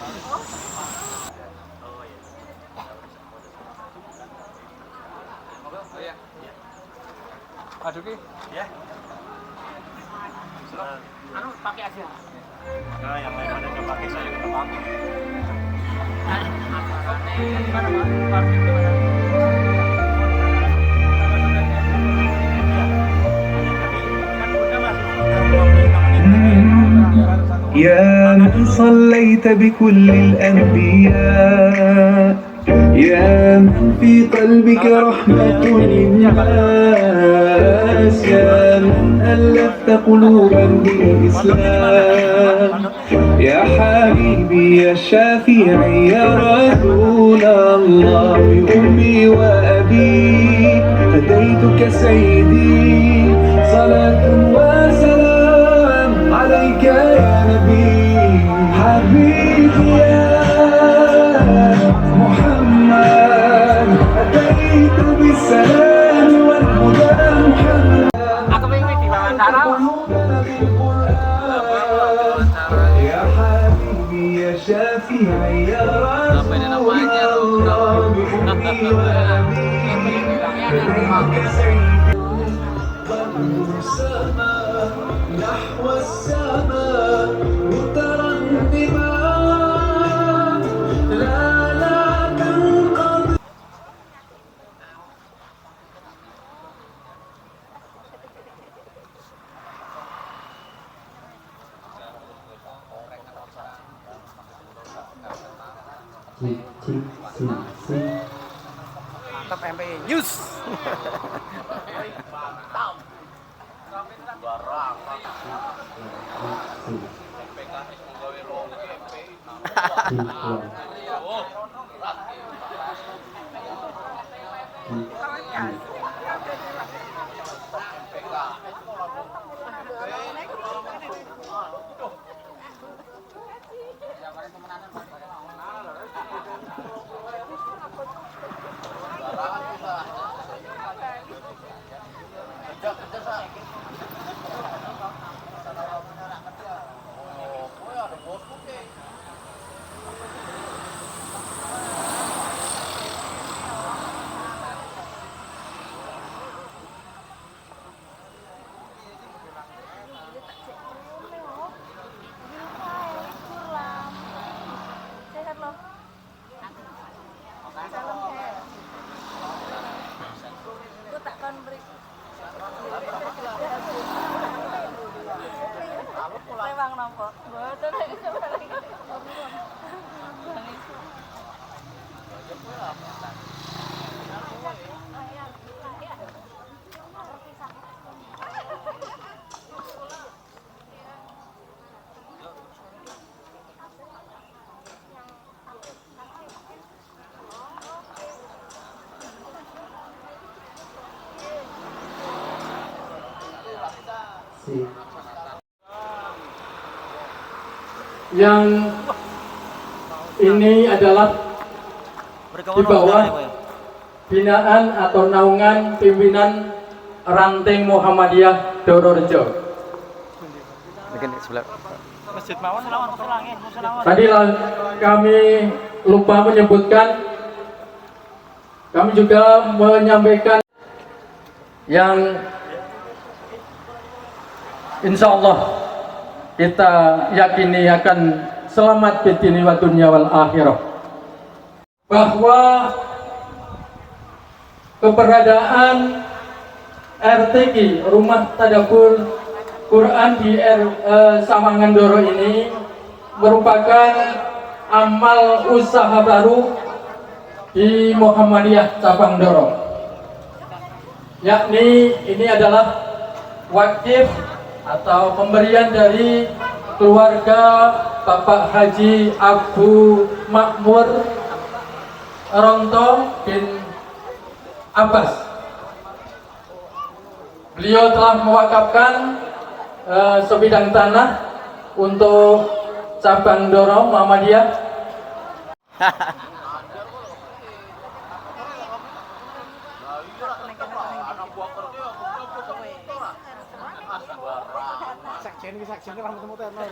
Oh iya. Aduh ki. Ya. Anu pakai aja. Nah, yang lain ada yang pakai, saya nggak pakai. يا من صليت بكل الأنبياء يا من في قلبك رحمة للناس يا من ألفت قلوبا بالإسلام يا حبيبي يا شافعي يا رسول الله بأمي وأبي فديتك سيدي صلاة وسلام عليك يا نبي حبيبي يا محمد أتيت بالسلام والهدى محمد Aku pengen di wawancara. يا حبيبي يا شافعي يا رسول الله بأمي وأبي فديتك سيدي ضرب السماء نحو السماء مترنما لا تنقضي Mantap MPI News. Sehat loh. Aku tak kon break. Lewang nampak. Boten iso balik. Yang ini adalah di bawah binaan atau naungan pimpinan Ranting Muhammadiyah Dororejo. Masjid Mawon lawan langit, Tadi kami lupa menyebutkan, kami juga menyampaikan yang insya Allah kita yakini akan selamat di dunia wa dunya wal akhirah, bahwa keberadaan RTQ Rumah Tadabbur Quran di Sawangan Doro ini merupakan amal usaha baru di Muhammadiyah Cabang Doro, yakni ini adalah wakif atau pemberian dari keluarga Bapak Haji Abu Makmur Ronto bin Abbas. Beliau telah mewakafkan sebidang tanah untuk cabang Doro Muhammadiyah. Sakjen rambut muter lho.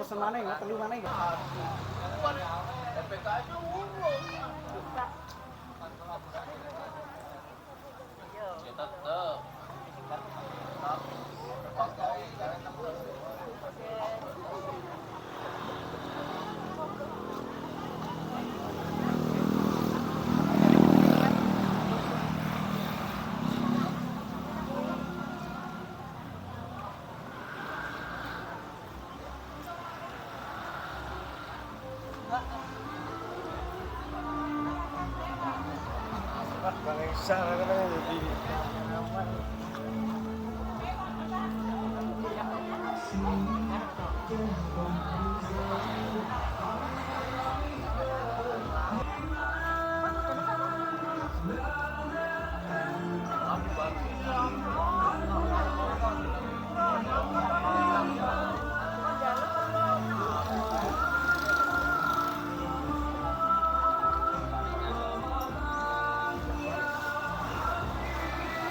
pesen mana ya? Telu mana ya? Bangsa kan jadi.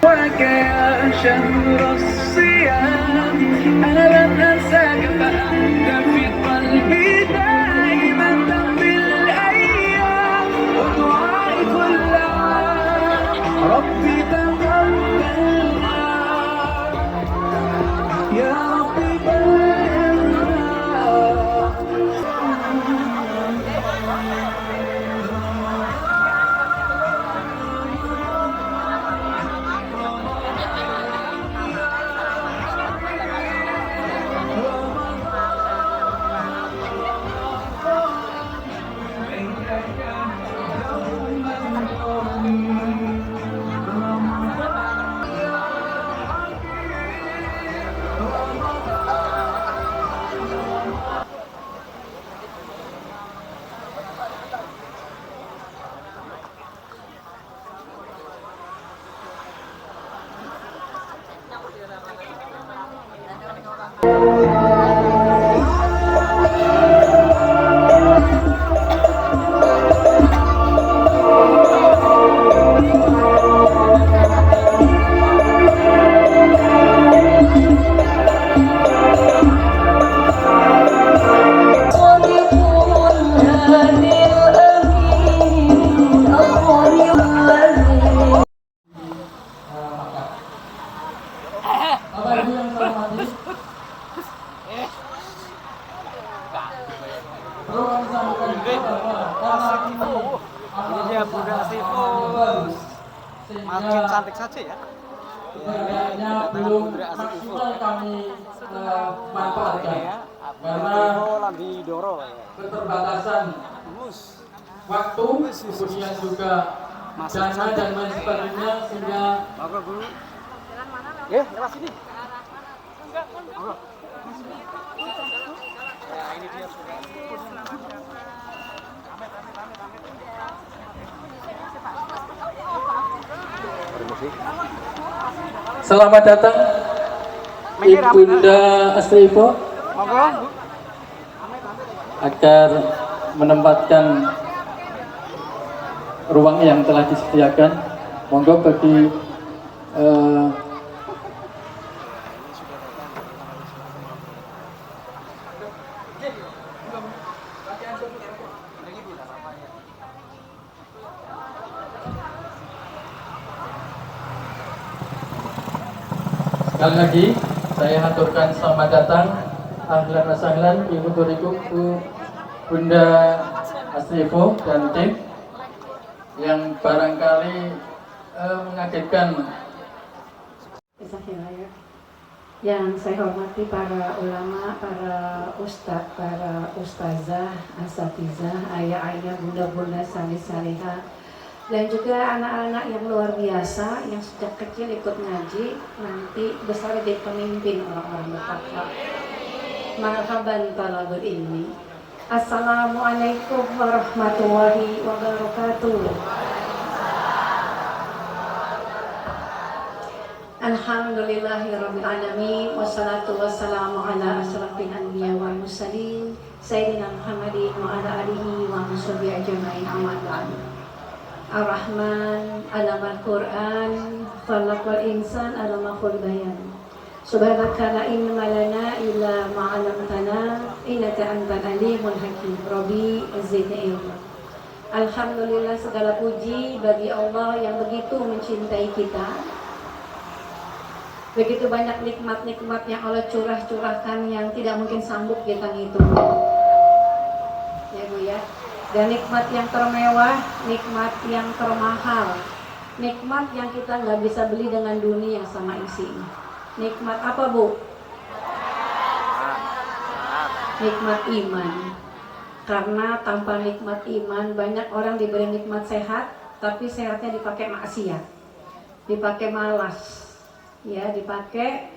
وك يا شهر الصيام أنا لن أنساك فأنت في قلبي دائما تمضي الأيام ودعائي كل عام ربي تقبلنا يا ربي بلغنا Bapak Ibu yang saya hormati, perlu kami sampaikan juga bahwa karena Ini dia Bunda Sifu. Makin cantik saja ya. keberadaannya belum maksimal kami manfaatkan karena lagi doro ya. keterbatasan waktu, kemudian juga dana dan lain sebagainya sehingga Bagus dulu. Lewat sini. Ya, ini dia sudah. selamat datang Ibunda Asri Ipo Monggo. agar menempatkan ruang yang telah disediakan. Monggo bagi sekali lagi saya haturkan selamat datang, ahlan wa sahlan, ibu turiku Bunda Asri Ipo dan tim yang barangkali mengagetkan. Yang saya hormati para ulama, para ustadz, para ustazah, asatizah, ayah-ayah, bunda-bunda, salih-salihah, dan juga anak-anak yang luar biasa yang sejak kecil ikut ngaji, nanti besar jadi pemimpin orang-orang bertakwa. Marhaban talabul ilmi. Assalamualaikum warahmatullahi wabarakatuh. Alhamdulillahirabbil alamin wassalatu wassalamu ala asrafil anbiya wal mursalin sayyidina Muhammadin wa ala alihi wa sahbihi ajmain amma ba'du. Ar-Rahman alamal Qur'an khalaqal insan alamal bayan. Subhanaka la ilma lana illa ma 'allamtana innaka antal alimul hakim. Rabbi zidni ilma. Alhamdulillah, segala puji bagi Allah yang begitu mencintai kita. Begitu banyak nikmat-nikmat yang Allah curahkan yang tidak mungkin sanggup kita ngitung. Ya Bu ya. Dan nikmat yang termewah, nikmat yang termahal, nikmat yang kita nggak bisa beli dengan dunia sama isinya. Nikmat apa Bu? Nikmat iman. Karena tanpa nikmat iman, banyak orang diberi nikmat sehat, tapi sehatnya dipakai maksiat, dipakai malas, ya, dipakai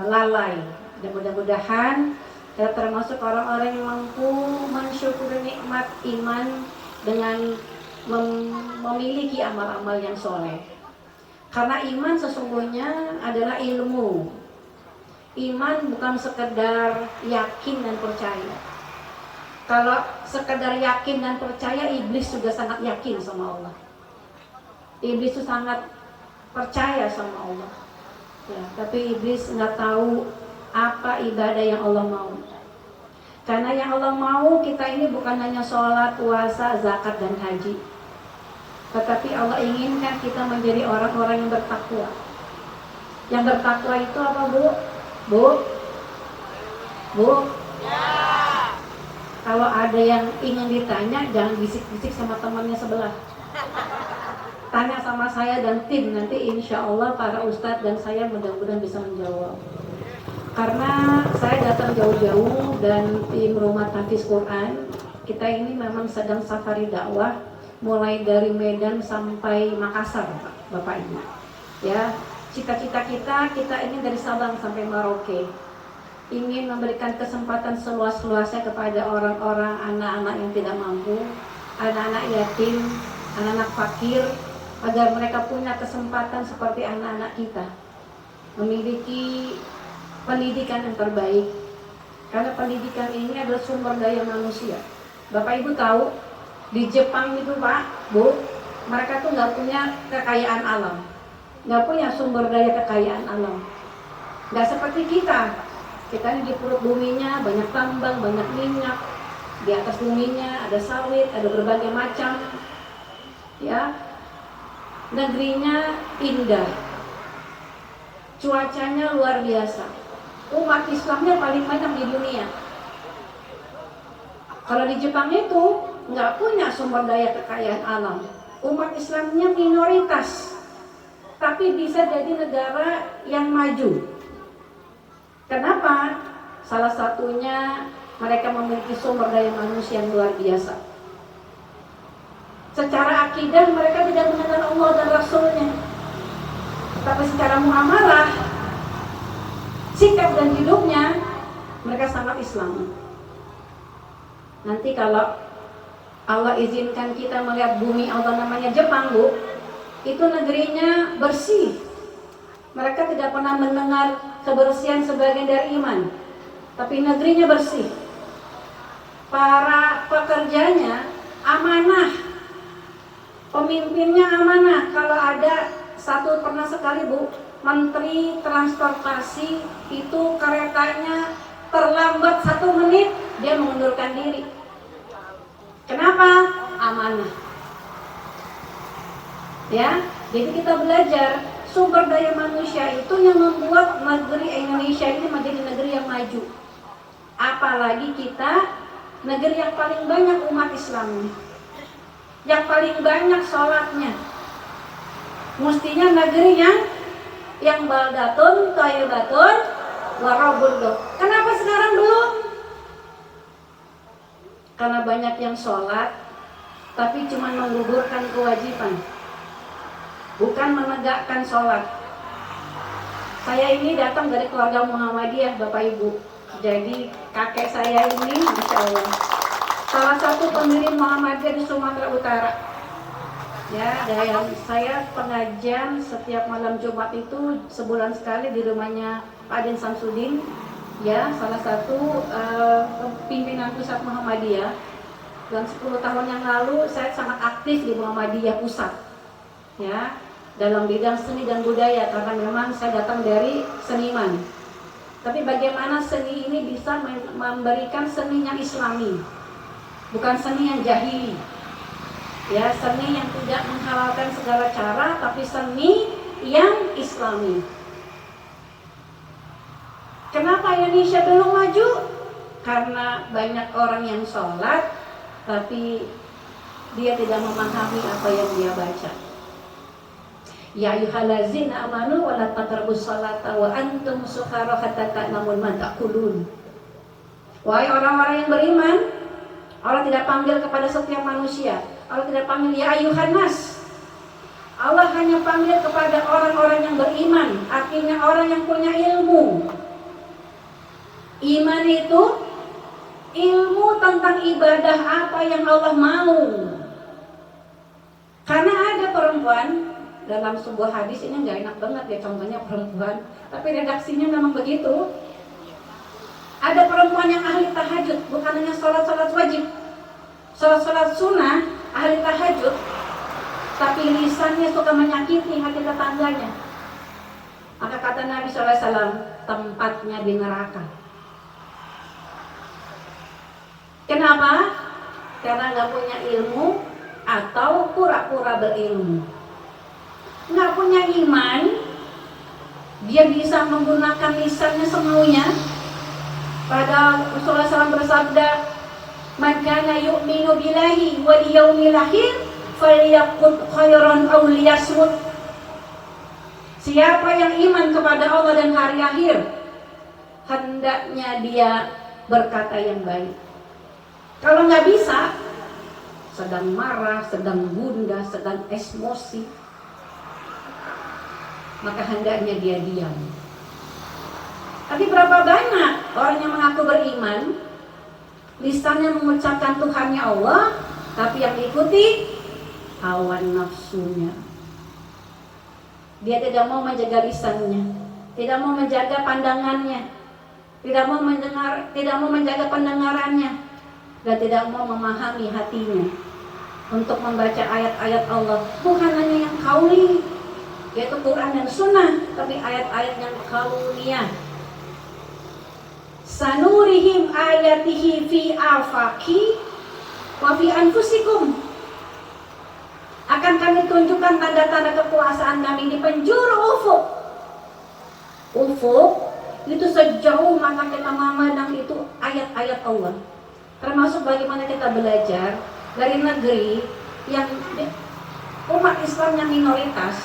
lalai. Dan mudah-mudahan kita termasuk orang-orang yang mampu mensyukuri nikmat iman dengan memiliki amal-amal yang soleh. Karena iman sesungguhnya adalah ilmu. Iman bukan sekedar yakin dan percaya. Kalau sekedar yakin dan percaya, iblis juga sangat yakin sama Allah. Iblis itu sangat percaya sama Allah. Ya, tapi iblis nggak tahu apa ibadah yang Allah mau. Karena yang Allah mau kita ini bukan hanya sholat, puasa, zakat, dan haji. Tetapi Allah inginkan kita menjadi orang-orang yang bertakwa. Yang bertakwa itu apa Bu? Bu? Bu? Ya. Kalau ada yang ingin ditanya, jangan bisik-bisik sama temannya sebelah. Tanya sama saya dan tim, nanti insya Allah para ustadz dan saya mudah-mudahan bisa menjawab. Karena saya datang jauh-jauh dan tim Rumah Tahfiz Quran, kita ini memang sedang safari dakwah, mulai dari Medan sampai Makassar, Bapak Ibu. Ya, cita-cita kita ingin dari Sabang sampai Merauke. Ingin memberikan kesempatan seluas-luasnya kepada orang-orang, anak-anak yang tidak mampu, anak-anak yatim, anak-anak fakir, agar mereka punya kesempatan seperti anak-anak kita, memiliki pendidikan yang terbaik. Karena pendidikan ini adalah sumber daya manusia. Bapak Ibu tahu, di Jepang itu Pak, Bu, mereka tuh nggak punya kekayaan alam, nggak punya sumber daya kekayaan alam. Nggak seperti kita. Kita ini di perut buminya banyak tambang, banyak minyak. Di atas buminya ada sawit, ada berbagai macam. Ya, negerinya indah, cuacanya luar biasa. Umat Islamnya paling banyak di dunia. Kalau di Jepang itu nggak punya sumber daya kekayaan alam. Umat Islamnya minoritas, tapi bisa jadi negara yang maju. Kenapa? Salah satunya mereka memiliki sumber daya manusia yang luar biasa. Secara akidah mereka tidak mengenal Allah dan Rasulnya, tapi secara muamalah, sikap dan hidupnya mereka sangat Islam. Nanti kalau Allah izinkan kita melihat bumi Allah namanya Jepang Bu, itu negerinya bersih. Mereka tidak pernah mendengar kebersihan sebagian dari iman, tapi negerinya bersih. Para pekerjanya amanah, pemimpinnya amanah. Kalau ada pernah sekali Bu, Menteri Transportasi itu keretanya terlambat 1 menit, dia mengundurkan diri. Kenapa? Amanah. Ya, jadi kita belajar sumber daya manusia itu yang membuat negeri Indonesia ini menjadi negeri yang maju. Apalagi kita negeri yang paling banyak umat Islamnya, yang paling banyak sholatnya. Mestinya negeri yang baldatun, thayyibatun, warabudun. Kenapa sekarang belum? Karena banyak yang sholat, tapi cuma menggugurkan kewajiban, bukan menegakkan sholat. Saya ini datang dari keluarga Muhammadiyah Bapak Ibu. Jadi kakek saya ini Masya Allah salah satu pendiri Muhammadiyah di Sumatera Utara. Ya, dan saya pengajian setiap malam Jumat itu sebulan sekali di rumahnya Pak Din Samsudin. Ya, salah satu pimpinan pusat Muhammadiyah. Dan 10 tahun yang lalu saya sangat aktif di Muhammadiyah pusat. Ya, dalam bidang seni dan budaya, karena memang saya datang dari seniman. Tapi bagaimana seni ini bisa bisa memberikan seni yang islami, bukan seni yang jahili. Ya, seni yang tidak menghalalkan segala cara, tapi seni yang islami. Kenapa Indonesia belum maju? Karena banyak orang yang sholat, tapi dia tidak memahami apa yang dia baca. Ya ayyuhallazina amanu wa la taqrabus salata wa antum sukara hatta ta'lamu ma taqulun. Wahai orang-orang yang beriman, Allah tidak panggil kepada setiap manusia. Allah tidak panggil ya ayyuhan nas. Allah hanya panggil kepada orang-orang yang beriman, artinya orang yang punya ilmu. Iman itu ilmu tentang ibadah apa yang Allah mau. Karena ada perempuan dalam sebuah hadis, ini nggak enak banget ya contohnya perempuan, tapi redaksinya memang begitu. Ada perempuan yang ahli tahajud, bukan hanya sholat-sholat wajib, sholat-sholat sunnah, ahli tahajud, tapi lisannya suka menyakiti hati tetangganya. Maka kata Nabi SAW, tempatnya di neraka. Kenapa? Karena nggak punya ilmu atau pura-pura berilmu. Nggak punya iman, dia bisa menggunakan lisannya semaunya. Padahal Rasulullah SAW bersabda, "Man kana yu'minu billahi wal yaumil akhir falyaqul khairan aw liyasmut." Siapa yang iman kepada Allah dan hari akhir, hendaknya dia berkata yang baik. Kalau nggak bisa, sedang marah, sedang gundah, sedang emosi, maka hendaknya dia diam. Tapi berapa banyak orang yang mengaku beriman, lisannya mengucapkan Tuhannya Allah, tapi yang diikuti hawa nafsunya. Dia tidak mau menjaga lisannya, tidak mau menjaga pandangannya, tidak mau mendengar, tidak mau menjaga pendengarannya, dan tidak mau memahami hatinya untuk membaca ayat-ayat Allah. Bukan hanya yang kauli, yaitu Quran dan Sunnah, tapi ayat-ayat yang kauniyah. Sanurihim ayatihi fi afaki wa fi anfusikum. Akan kami tunjukkan tanda-tanda kekuasaan kami di penjuru ufuk. Ufuk itu sejauh mata kita memandang itu ayat-ayat Allah. Termasuk bagaimana kita belajar dari negeri yang umat Islamnya minoritas,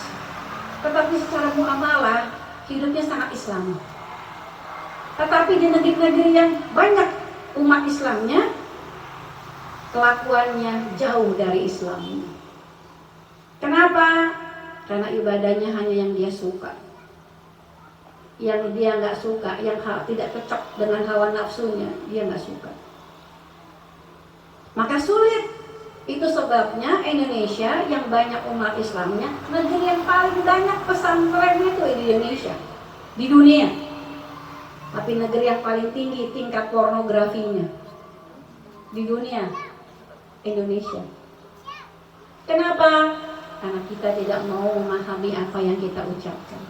tetapi secara muamalah hidupnya sangat Islami. Tetapi di negeri-negeri yang banyak umat Islamnya, kelakuannya jauh dari Islam. Kenapa? Karena ibadahnya hanya yang dia suka, yang dia nggak suka, yang tidak cocok dengan hawa nafsunya, dia nggak suka. Maka sulit. Itu sebabnya Indonesia yang banyak umat Islamnya, negeri yang paling banyak pesantrennya itu di Indonesia, di dunia. Tapi negeri yang paling tinggi tingkat pornografinya di dunia, Indonesia. Kenapa? Karena kita tidak mau memahami apa yang kita ucapkan.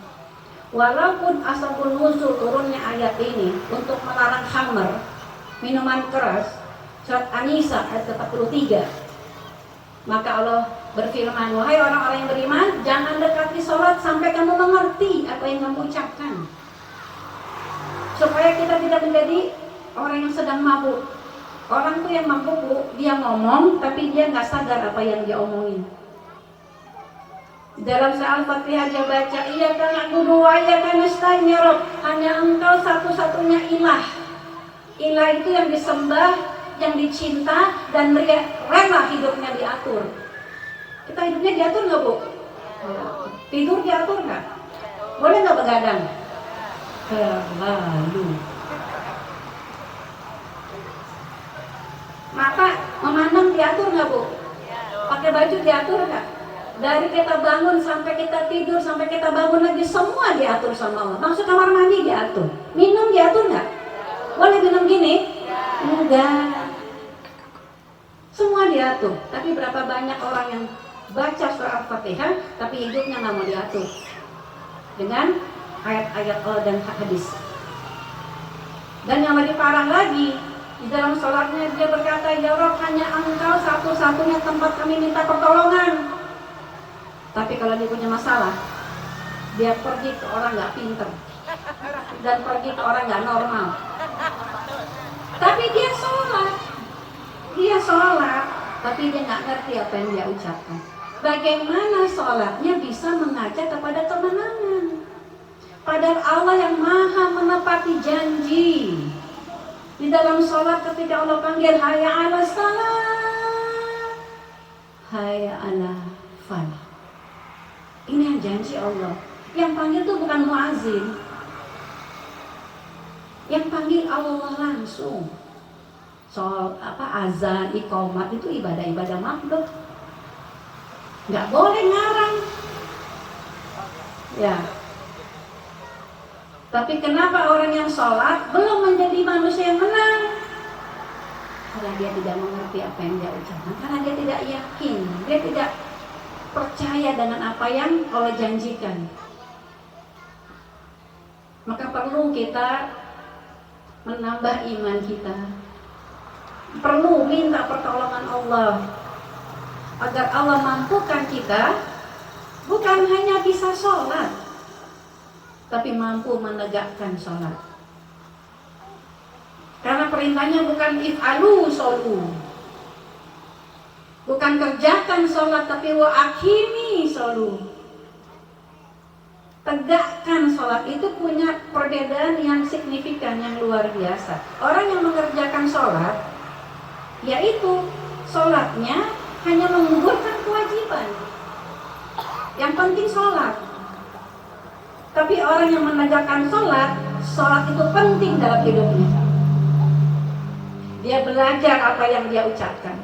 Walaupun asbabun nuzul turunnya ayat ini untuk melarang khamr, minuman keras, surat An-Nisa ayat 43. Maka Allah berfirman, wahai orang-orang yang beriman, jangan dekati sholat sampai kamu mengerti apa yang kamu ucapkan. Supaya kita tidak menjadi orang yang sedang mabuk. Orang tuh yang mabuk, dia ngomong tapi dia nggak sadar apa yang dia omongin. Dalam surah Al-Fatihah dia baca, iyyaka na'budu wa iyyaka nasta'in ya Rabb, hanya Engkau satu-satunya ilah. Ilah itu yang disembah, yang dicinta, dan rela hidupnya diatur. Kita hidupnya diatur nggak, Bu? Tidur diatur nggak? Boleh nggak begadang? Terlalu. Maka memandang diatur nggak, Bu? Pakai baju diatur nggak? Dari kita bangun sampai kita tidur sampai kita bangun lagi, semua diatur sama Allah. Masuk kamar mandi diatur, minum diatur nggak? Boleh minum gini? Enggak. Semua diatur. Tapi berapa banyak orang yang baca surah Al-Fatihah tapi hidupnya nggak mau diatur dengan ayat-ayat Allah dan hadis. Dan yang lebih parah lagi, di dalam sholatnya dia berkata, ya Rabb, hanya Engkau satu-satunya tempat kami minta pertolongan. Tapi kalau dia punya masalah, dia pergi ke orang nggak pinter dan pergi ke orang nggak normal. Tapi dia sholat, tapi dia nggak ngerti apa yang dia ucapkan. Bagaimana sholatnya bisa mengajak kepada kemenangan? Padahal Allah yang maha menepati janji. Di dalam sholat ketika Allah panggil hayya ala salat, hayya ala falah. Ini yang janji Allah. Yang panggil itu bukan muazin. Yang panggil Allah langsung. Soal azan, iqamat itu ibadah-ibadah makhluk. Nggak boleh ngarang. Ya. Tapi kenapa orang yang sholat belum menjadi manusia yang menang? Karena dia tidak mengerti apa yang dia ucapkan. Karena dia tidak yakin. Dia tidak percaya dengan apa yang Allah janjikan. Maka perlu kita menambah iman kita. Perlu minta pertolongan Allah agar Allah mampukan kita bukan hanya bisa sholat, tapi mampu menegakkan sholat. Karena perintahnya bukan if'alu sholu, bukan kerjakan sholat, tapi wa akhimi sholu. Tegakkan sholat itu punya perbedaan yang signifikan, yang luar biasa. Orang yang mengerjakan sholat, yaitu sholatnya hanya menggugurkan kewajiban. Yang penting sholat. Tapi orang yang menegakkan sholat, sholat itu penting dalam hidupnya. Dia belajar apa yang dia ucapkan.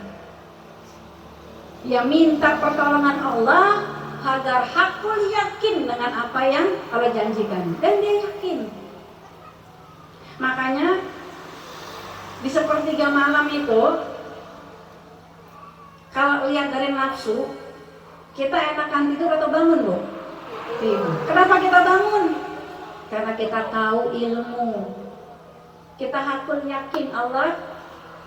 Dia minta pertolongan Allah agar hakul yakin dengan apa yang Allah janjikan. Dan dia yakin. Makanya di sepertiga malam itu, kalau lihat dari nafsu, kita enakan tidur atau bangun, Bu? Tidur. Kenapa kita bangun? Karena kita tahu ilmu. Kita hakul yakin Allah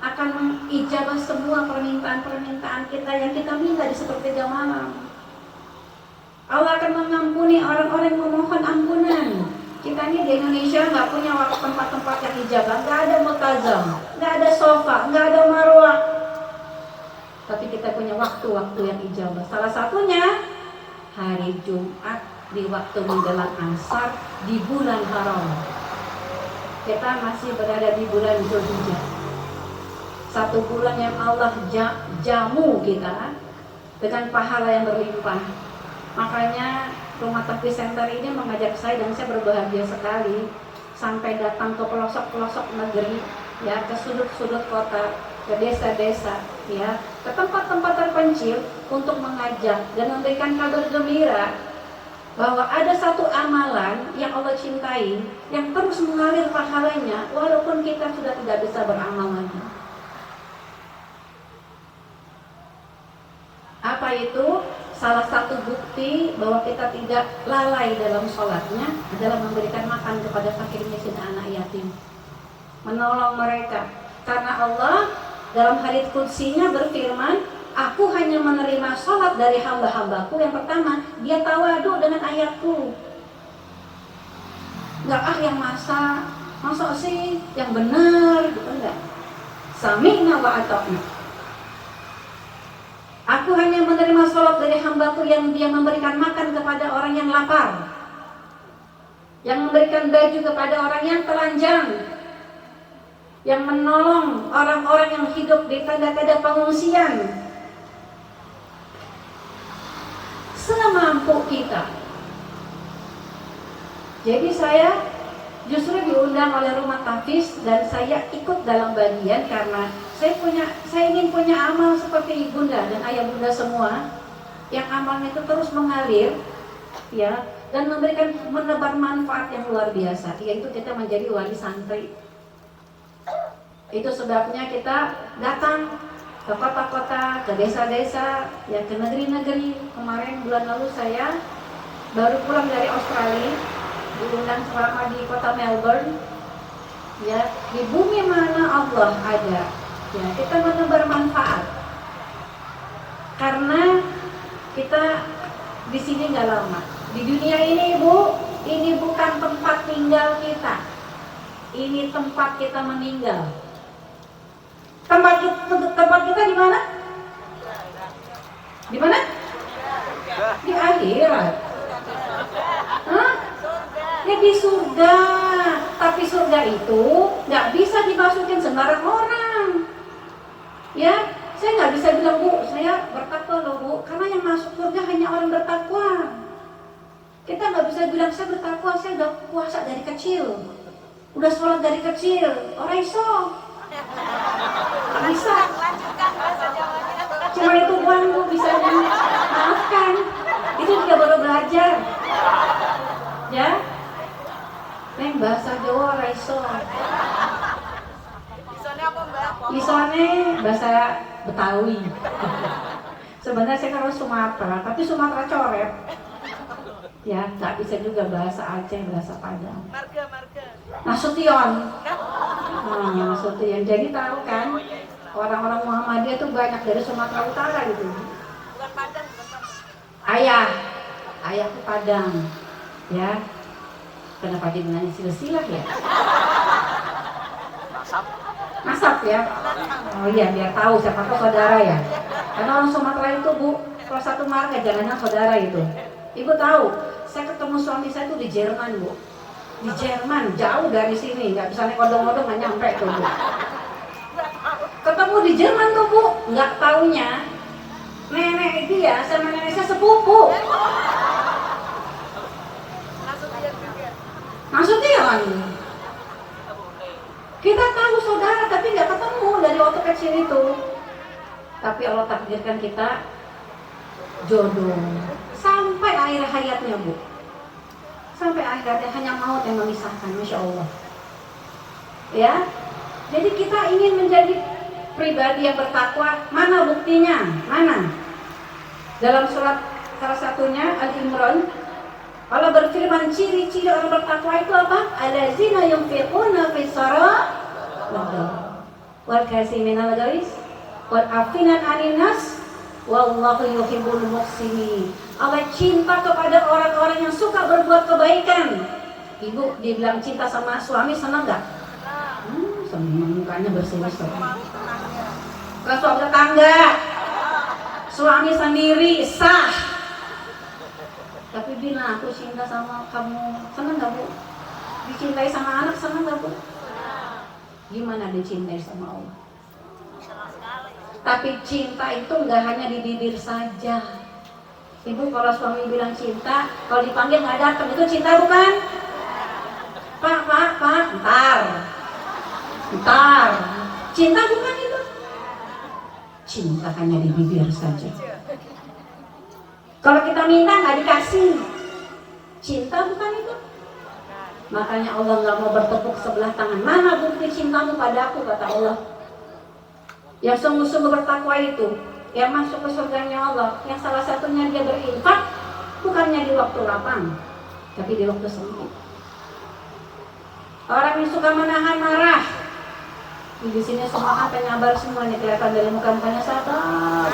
akan mengijabah semua permintaan-permintaan kita yang kita minta di sepertiga malam. Allah akan mengampuni orang-orang yang memohon ampunan. Kita ini di Indonesia nggak punya tempat-tempat yang ijabah, nggak ada multazam, nggak ada sofa, nggak ada marwah. Tapi kita punya waktu-waktu yang ijabah. Salah satunya hari Jumat di waktu menjelang asar di bulan haram. Kita masih berada di bulan Zulhijjah. Satu bulan yang Allah jamu kita dengan pahala yang berlimpah. Makanya Rumah Taqwi Center ini mengajak saya, dan saya berbahagia sekali sampai datang ke pelosok-pelosok negeri, ya, ke sudut-sudut kota, ke desa-desa, ya, ke tempat-tempat terpencil untuk mengajak dan memberikan kabar gembira bahwa ada satu amalan yang Allah cintai yang terus mengalir pahalanya walaupun kita sudah tidak bisa beramal lagi. Apa itu? Salah satu bukti bahwa kita tidak lalai dalam sholatnya adalah memberikan makan kepada fakir miskin, anak yatim, menolong mereka. Karena Allah dalam hadits qudsinya berfirman, aku hanya menerima sholat dari hamba-hambaku yang pertama, dia tawadu dengan ayatku. Enggak yang masa sih yang benar, gitu enggak. Sami'na wa ata'na. Aku hanya menerima sholat dari hambaku yang dia memberikan makan kepada orang yang lapar, yang memberikan baju kepada orang yang telanjang, yang menolong orang-orang yang hidup di tenda-tenda pengungsian. Semampu kita. Jadi saya justru diundang oleh Rumah Tahfiz dan saya ikut dalam bagian karena saya ingin punya amal seperti ibunda dan ayah bunda semua, yang amalnya itu terus mengalir, ya, dan menebar manfaat yang luar biasa, yaitu kita menjadi wali santri. Itu sebabnya kita datang ke kota-kota, ke desa-desa, ya, ke negeri-negeri. Kemarin bulan lalu saya baru pulang dari Australia, diundang selama di kota Melbourne, ya. Di bumi mana Allah ada, ya kita benar bermanfaat. Karena kita di sini nggak lama. Di dunia ini Bu, ini bukan tempat tinggal kita. Ini tempat kita meninggal. Tempat kita di mana? Di mana? Di akhirat. Hah? Ya di surga. Tapi surga itu nggak bisa dimasukin sembarang orang. Ya, saya nggak bisa bilang Bu, saya bertakwa loh Bu, karena yang masuk surga hanya orang bertakwa. Kita nggak bisa bilang saya bertakwa, saya udah puasa dari kecil, udah sholat dari kecil, orang iso. Nggak bisa. Cuma itu doang Bu bisa dimaafkan. Itu juga baru belajar. Ya. Neng bahasa Jawa ora iso. Isone apa Mbak? Isone bahasa Betawi. Sebenarnya saya kan orang Sumatera, tapi Sumatera coret. Ya, nggak bisa juga bahasa Aceh, bahasa Padang. Marga. Nasution. Nasution. Jadi tahu kan, orang-orang Muhammadiyah itu banyak dari Sumatera Utara gitu. Bukan Padang. Ayahku Padang. Ya. Kenapa dia nanya silsilah ya? Nasab ya? Oh iya, biar tahu siapa tahu saudara ya. Karena orang Sumatera itu Bu, kalau satu marga jangan saudara itu. Ibu tahu, saya ketemu suami saya itu di Jerman Bu. Di Jerman, jauh dari sini, nggak bisa naik odong-odong, nggak nyampe tuh Bu. Ketemu di Jerman tuh Bu, nggak taunya nenek dia sama nenek saya sepupu. Maksudnya kita tahu saudara tapi nggak ketemu dari waktu kecil itu. Tapi Allah takdirkan kita jodoh sampai akhir hayatnya Bu. Sampai akhir hayatnya hanya maut yang memisahkan, Masya Allah. Ya, jadi kita ingin menjadi pribadi yang bertakwa. Mana buktinya? Mana? Dalam surat salah satunya Al-Imran, Allah berfirman ciri-ciri orang bertakwa itu apa? Allazina yunfiquna fis saraa wal kaziminal ghaiz wal afinan 'anil nas wallahu yuhibbul muhsinin. Allah cinta kepada orang-orang yang suka berbuat kebaikan. Ibu dibilang cinta sama suami, senang enggak? Senang, mukanya bersih-bersih. Bukan suami tetangga, suami sendiri sah. Tapi bila aku cinta sama kamu, senang gak Bu? Dicintai sama anak, senang gak Bu? Gimana dicintai sama Allah? Tapi cinta itu gak hanya di bibir saja. Ibu kalau suami bilang cinta, kalau dipanggil gak datang, itu cinta bukan? Pak, ntar. Cinta bukan itu? Cinta hanya di bibir saja. Kalau kita minta nggak dikasih, cinta bukan itu. Makanya Allah nggak mau bertepuk sebelah tangan. Mana bukti cintamu padaku, kata Allah. Yang sungguh-sungguh bertakwa itu, yang masuk ke surganya Allah, yang salah satunya dia berinfak, bukannya di waktu lapang, tapi di waktu sempit. Orang yang suka menahan marah, di sini semua penyabar semuanya, kelihatan dari muka-mukanya sabar.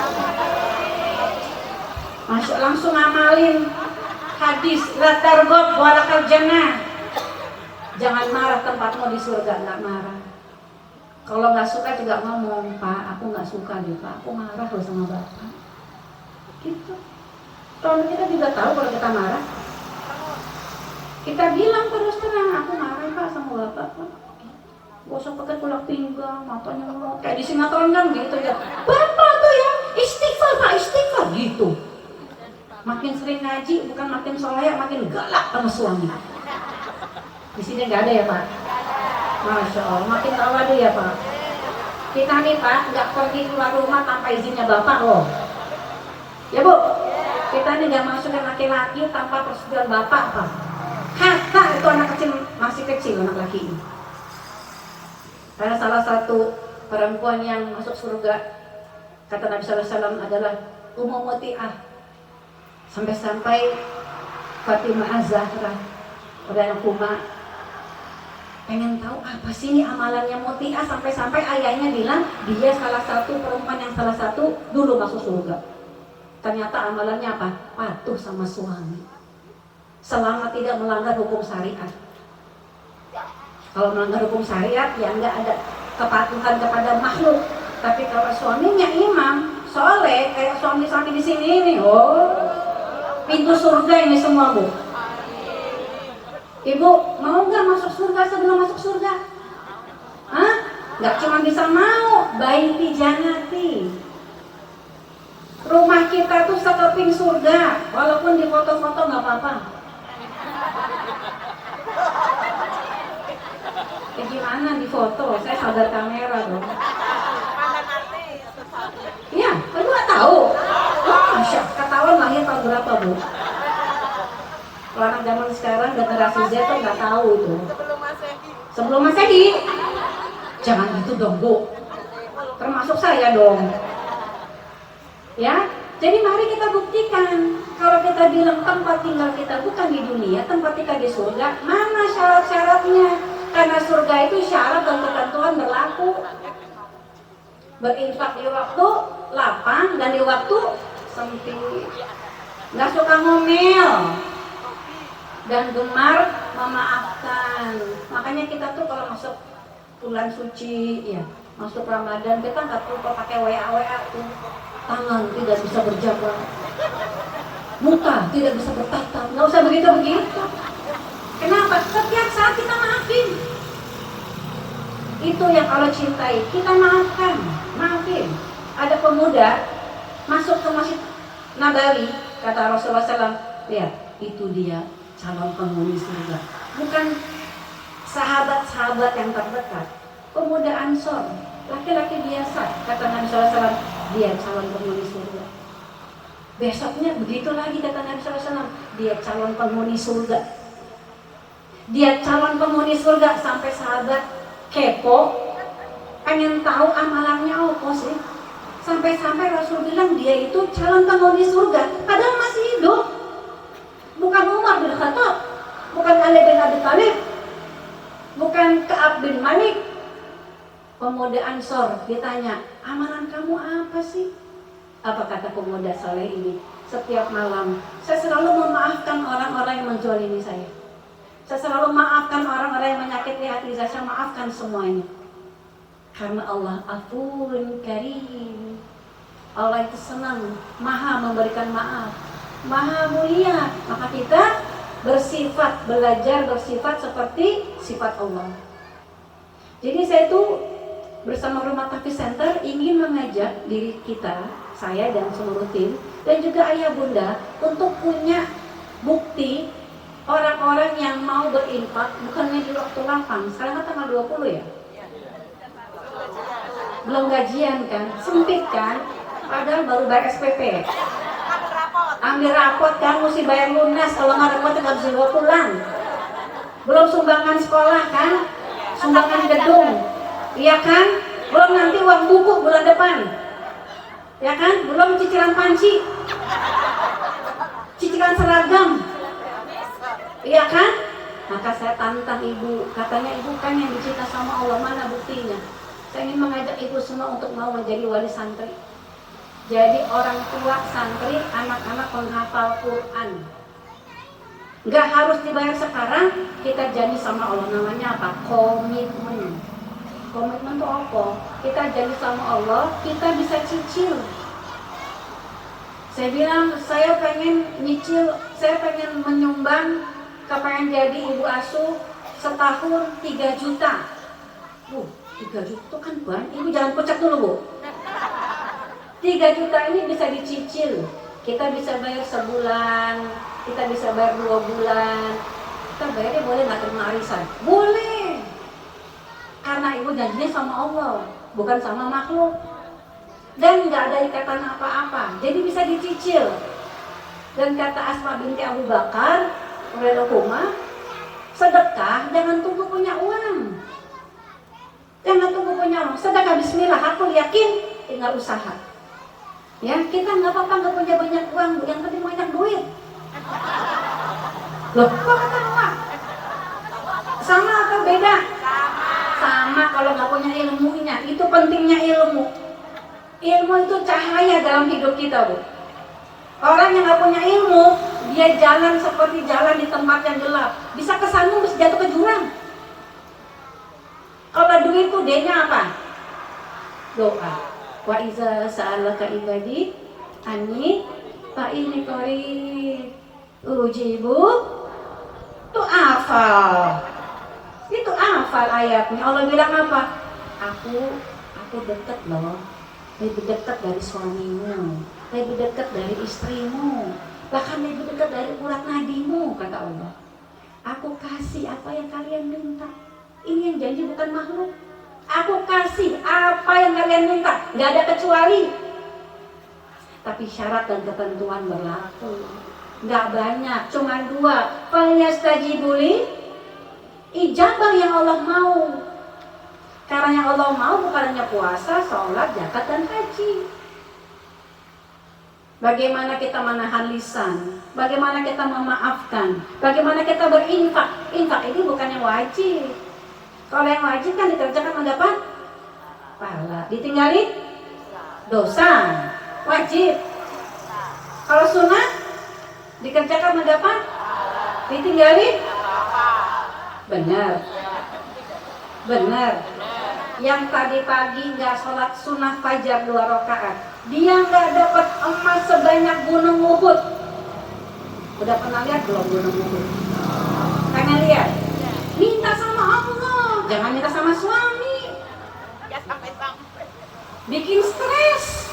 Masuk langsung amalin hadis la targhab walakal jannah. Jangan marah, tempatmu di surga, nggak marah. Kalau nggak suka juga ngomong, Pak, aku nggak suka deh Pak, aku marah loh sama Bapak. Gitu. Kalau kita juga tahu kalau kita marah, kita bilang terus terang, aku marah Pak sama Bapak Pak. Gak usah pakai tulak pinggang, matanya mau kayak di sinetron kan gitu ya. Bapak tuh ya istighfar Pak, istighfar gitu. Makin sering ngaji, bukan makin soleh, makin galak sama suami. Di sini nggak ada ya Pak? Masya Allah, makin tawadu ya Pak. Kita nih Pak, nggak pergi keluar rumah tanpa izinnya Bapak loh. Ya Bu? Kita nih nggak masukkan laki-laki tanpa persetujuan Bapak Pak. Hatta itu anak kecil, masih kecil anak laki ini. Karena salah satu perempuan yang masuk surga, kata Nabi SAW adalah Ummu Muti'ah. Sampai-sampai Fatimah Az-Zahra, orang yang kuma, pengen tahu apa sih ini amalannya Mutia, sampai-sampai ayahnya bilang dia salah satu perempuan yang salah satu dulu masuk surga. Ternyata amalannya apa? Patuh sama suami, selama tidak melanggar hukum syariat. Kalau melanggar hukum syariat ya nggak ada kepatuhan kepada makhluk. Tapi kalau suaminya imam, soleh kayak suami-suami di sini ini, oh pintu surga ini semua Bu. Ibu mau nggak masuk surga sebelum masuk surga? Hah? Nggak cuma bisa mau, baiti janati. Rumah kita tuh sekeping surga, walaupun di foto-foto nggak apa-apa. Gimana di foto? Saya sadar kamera dong. Iya, kamu nggak tahu. Masya, ketahuan lahir tahun berapa Bu? Kalau anak zaman sekarang generasi Z tuh nggak tahu itu. Sebelum Masehi. Jangan gitu dong Bu. Termasuk saya dong. Ya, jadi mari kita buktikan. Kalau kita bilang tempat tinggal kita bukan di dunia, tempat tinggal di surga, mana syarat-syaratnya? Karena surga itu syarat dan ketentuan berlaku. Berinfak di waktu lapang dan di waktu sempit. Nggak suka ngomel dan gemar memaafkan. Makanya kita tuh kalau masuk bulan suci, ya masuk Ramadan, kita nggak perlu pakai WA tuh. Tangan tidak bisa berjabat, muka tidak bisa bertatap, nggak usah begitu. Kenapa? Setiap saat kita maafin. Itu yang Allah cintai, kita maafin. Ada pemuda masuk ke Masjid Nabawi, kata Rasulullah SAW, lihat, itu dia calon penghuni surga. Bukan sahabat-sahabat yang terdekat, pemuda Ansor, laki-laki biasa, kata Nabi SAW, dia calon penghuni surga. Besoknya begitu lagi, kata Nabi SAW, dia calon penghuni surga. Dia calon penghuni surga, sampai sahabat kepo, pengen tahu amalannya apa sih. Sampai-sampai Rasul bilang dia itu calon penghuni surga, padahal masih hidup. Bukan Umar bin Khattab, bukan Ali bin Abi Thalib, bukan Ka'ab bin Malik. Pemuda Ansor ditanya, amalan kamu apa sih? Apa kata pemuda saleh ini? Setiap malam saya selalu memaafkan orang-orang yang menzalimi saya. Saya selalu maafkan orang-orang yang menyakiti hati saya maafkan semuanya. Karena Allah Afuwun Karim. Allah itu senang, maha memberikan maaf, maha mulia. Maka kita belajar bersifat seperti sifat Allah. Jadi saya tuh bersama Rumah Tahfiz Center ingin mengajak diri kita, saya dan seluruh tim, dan juga ayah bunda untuk punya bukti orang-orang yang mau berinfak bukannya di waktu lapang. Sekarang kan tanggal 20 ya? Belum gajian kan? Sempit kan? Padahal baru bayar SPP. Ambil rapot kan, mesti bayar lunas. Kalau nggak rapot nggak bisa bawa pulang. Belum sumbangan sekolah kan? Sumbangan gedung. Iya kan? Belum nanti uang buku bulan depan. Ya kan? Belum cicilan panci. Cicilan seragam. Iya kan? Maka saya tantang ibu. Katanya ibu kan yang dicinta sama Allah, mana buktinya? Saya ingin mengajak ibu semua untuk mau menjadi wali santri. Jadi orang tua santri, anak-anak penghafal Quran. Nggak harus dibayar sekarang, kita janji sama Allah. Namanya apa? Komitmen. Komitmen itu apa? Kita janji sama Allah, kita bisa cicil. Saya bilang, saya pengen nyicil, saya pengen menyumbang, kepengen jadi ibu asuh setahun 3 juta. 3 juta itu kan banyak. Ibu jangan kocak dulu Bu. 3 juta ini bisa dicicil. Kita bisa bayar sebulan, kita bisa bayar 2 bulan. Kita bayarnya boleh nggak terima arisan? Boleh. Karena ibu janjinya sama Allah, bukan sama makhluk. Dan nggak ada ikatan apa-apa, jadi bisa dicicil. Dan kata Asma binti Abu Bakar, radhiyallahu, sedekah jangan tunggu punya uang. Jangan tunggu punya uang. Sedekah bismillah, aku yakin tinggal usaha. Ya, kita nggak apa-apa nggak punya banyak uang, yang penting banyak duit. Loh, kok kata Allah? Sama atau beda? Sama kalau nggak punya ilmunya, itu pentingnya ilmu. Ilmu itu cahaya dalam hidup kita, Bu. Orang yang nggak punya ilmu, dia jalan seperti jalan di tempat yang gelap. Bisa kesandung, bisa jatuh ke jurang. Kalau duit itu D-nya apa? Doa. Wa iza sa'alaka ibadi anni fa inni qarib ujibu. Itu hafal. Itu hafal ayatnya. Allah bilang apa? Aku dekat loh. Lebih dekat dari suamimu, lebih dekat dari istrimu, bahkan lebih dekat dari urat nadimu, kata Allah. Aku kasih apa yang kalian minta. Ini yang janji bukan makhluk. Aku kasih apa yang kalian minta, gak ada kecuali. Tapi syarat dan ketentuan berlaku. Gak banyak, cuma 2. Falyastajibuli, ijabah yang Allah mau. Karena yang Allah mau bukan hanya puasa, sholat, zakat, dan haji. Bagaimana kita menahan lisan, bagaimana kita memaafkan, bagaimana kita berinfak. Infak ini bukan yang wajib. Kalau yang wajib kan dikerjakan mendapat pahala. Ditinggalin dosa, wajib. Kalau sunnah dikerjakan mendapat, ditinggalin benar. Benar. Yang tadi pagi nggak sholat sunnah fajar 2 rakaat, dia nggak dapat emas sebanyak gunung Uhud. Udah pernah lihat belum gunung Uhud? Pengen lihat? Minta sama Allah, jangan minta sama suami. Ya sampai-sampai. Bikin stres.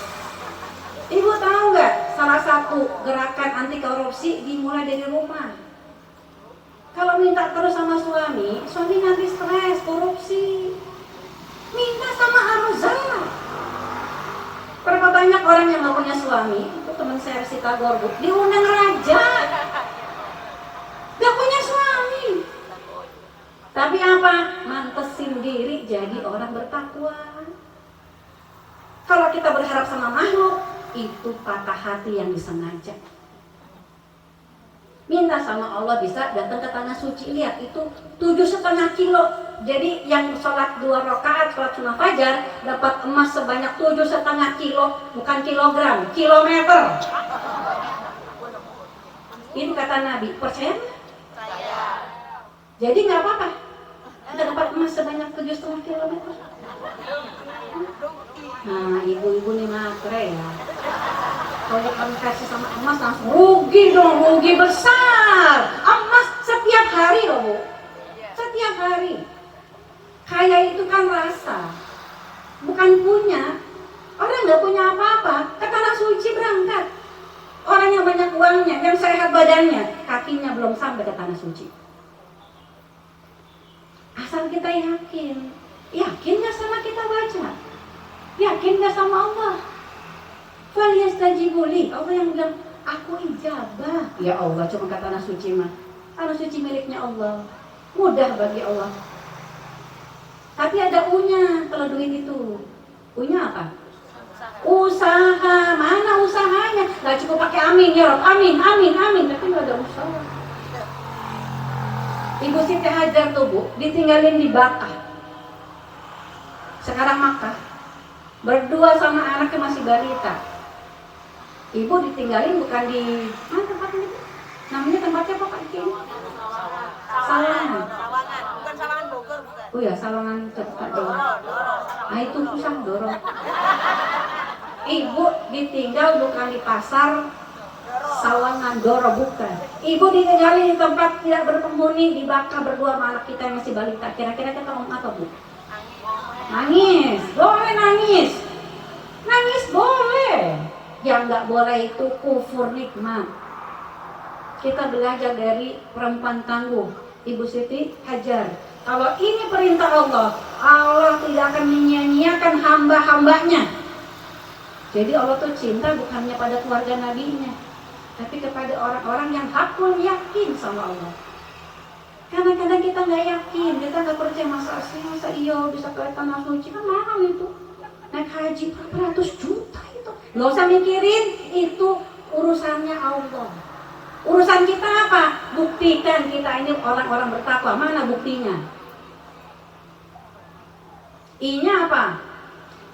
Ibu tahu nggak? Salah satu gerakan anti korupsi dimulai dari rumah. Kalau minta terus sama suami nanti stres, korupsi. Minta sama Ar-Razzaq. Berapa banyak orang yang gak punya suami? Itu teman saya Sita Gorbu, diundang raja, gak punya suami. Tapi apa? Mantesin diri jadi orang bertakwa. Kalau kita berharap sama makhluk, itu patah hati yang disengaja. Minta sama Allah bisa datang ke tanah suci. Lihat itu 7,5 kilo. Jadi yang sholat 2 rakaat sholat sunnah fajar dapat emas sebanyak 7,5 kilo, bukan kilogram, kilometer. Itu kata Nabi. Percaya nggak? Jadi nggak apa-apa. Kita dapat emas sebanyak 7,5 kilometer. Nah, ibu-ibu nih matre ya. Kalau kamu kasih sama emas langsung rugi dong, rugi besar. Emas setiap hari loh, Bu. Setiap hari. Kaya itu kan rasa, bukan punya. Orang nggak punya apa-apa, ke tanah suci berangkat. Orang yang banyak uangnya, yang sehat badannya, kakinya belum sampai ke tanah suci. Asal kita yakin nggak sama kita baca, yakin nggak sama Allah. Falyastajibuli, Allah yang bilang, aku ijabah. Ya Allah, cuma kata tanah suci mah. Tanah suci miliknya Allah, mudah bagi Allah. Tapi ada U-nya kalau duit itu. U-nya apa? Usaha. Mana usahanya? Gak cukup pakai amin ya Rob, amin, amin, amin. Tapi gak ada usaha. Ibu Siti Hajar tuh, Bu, ditinggalin di Bakkah. Sekarang Makkah. Berdua sama anaknya masih balita. Ibu ditinggalin bukan di mana tempatnya itu? Namanya tempatnya apa Pak Iki? Sawangan. Bukan Sawangan Bogor, bukan. Oh ya, Sawangan cepat Doro. Nah itu susah Doro. Ibu ditinggal bukan di pasar Sawangan Doro, bukan. Ibu ditinggalin di tempat tidak berpenghuni di Bakkah berdua sama anak kita yang masih balita. Kira-kira kita ngomong apa, Bu? Nangis. Boleh nangis. Nangis boleh. Yang nggak boleh itu kufur nikmat. Kita belajar dari perempuan tangguh, Ibu Siti Hajar. Kalau ini perintah Allah, Allah tidak akan menyia-nyiakan hamba-hambanya. Jadi Allah tuh cinta bukannya pada keluarga nabinya, tapi kepada orang-orang yang hakul yakin sama Allah. Kadang-kadang kita nggak yakin, kita nggak percaya masa iya bisa ke tanah suci, kan mahal itu. Naik haji berapa ratus juta itu. Nggak usah mikirin, itu urusannya Allah. Urusan kita apa? Buktikan kita ini orang-orang bertakwa. Mana buktinya? I-nya apa?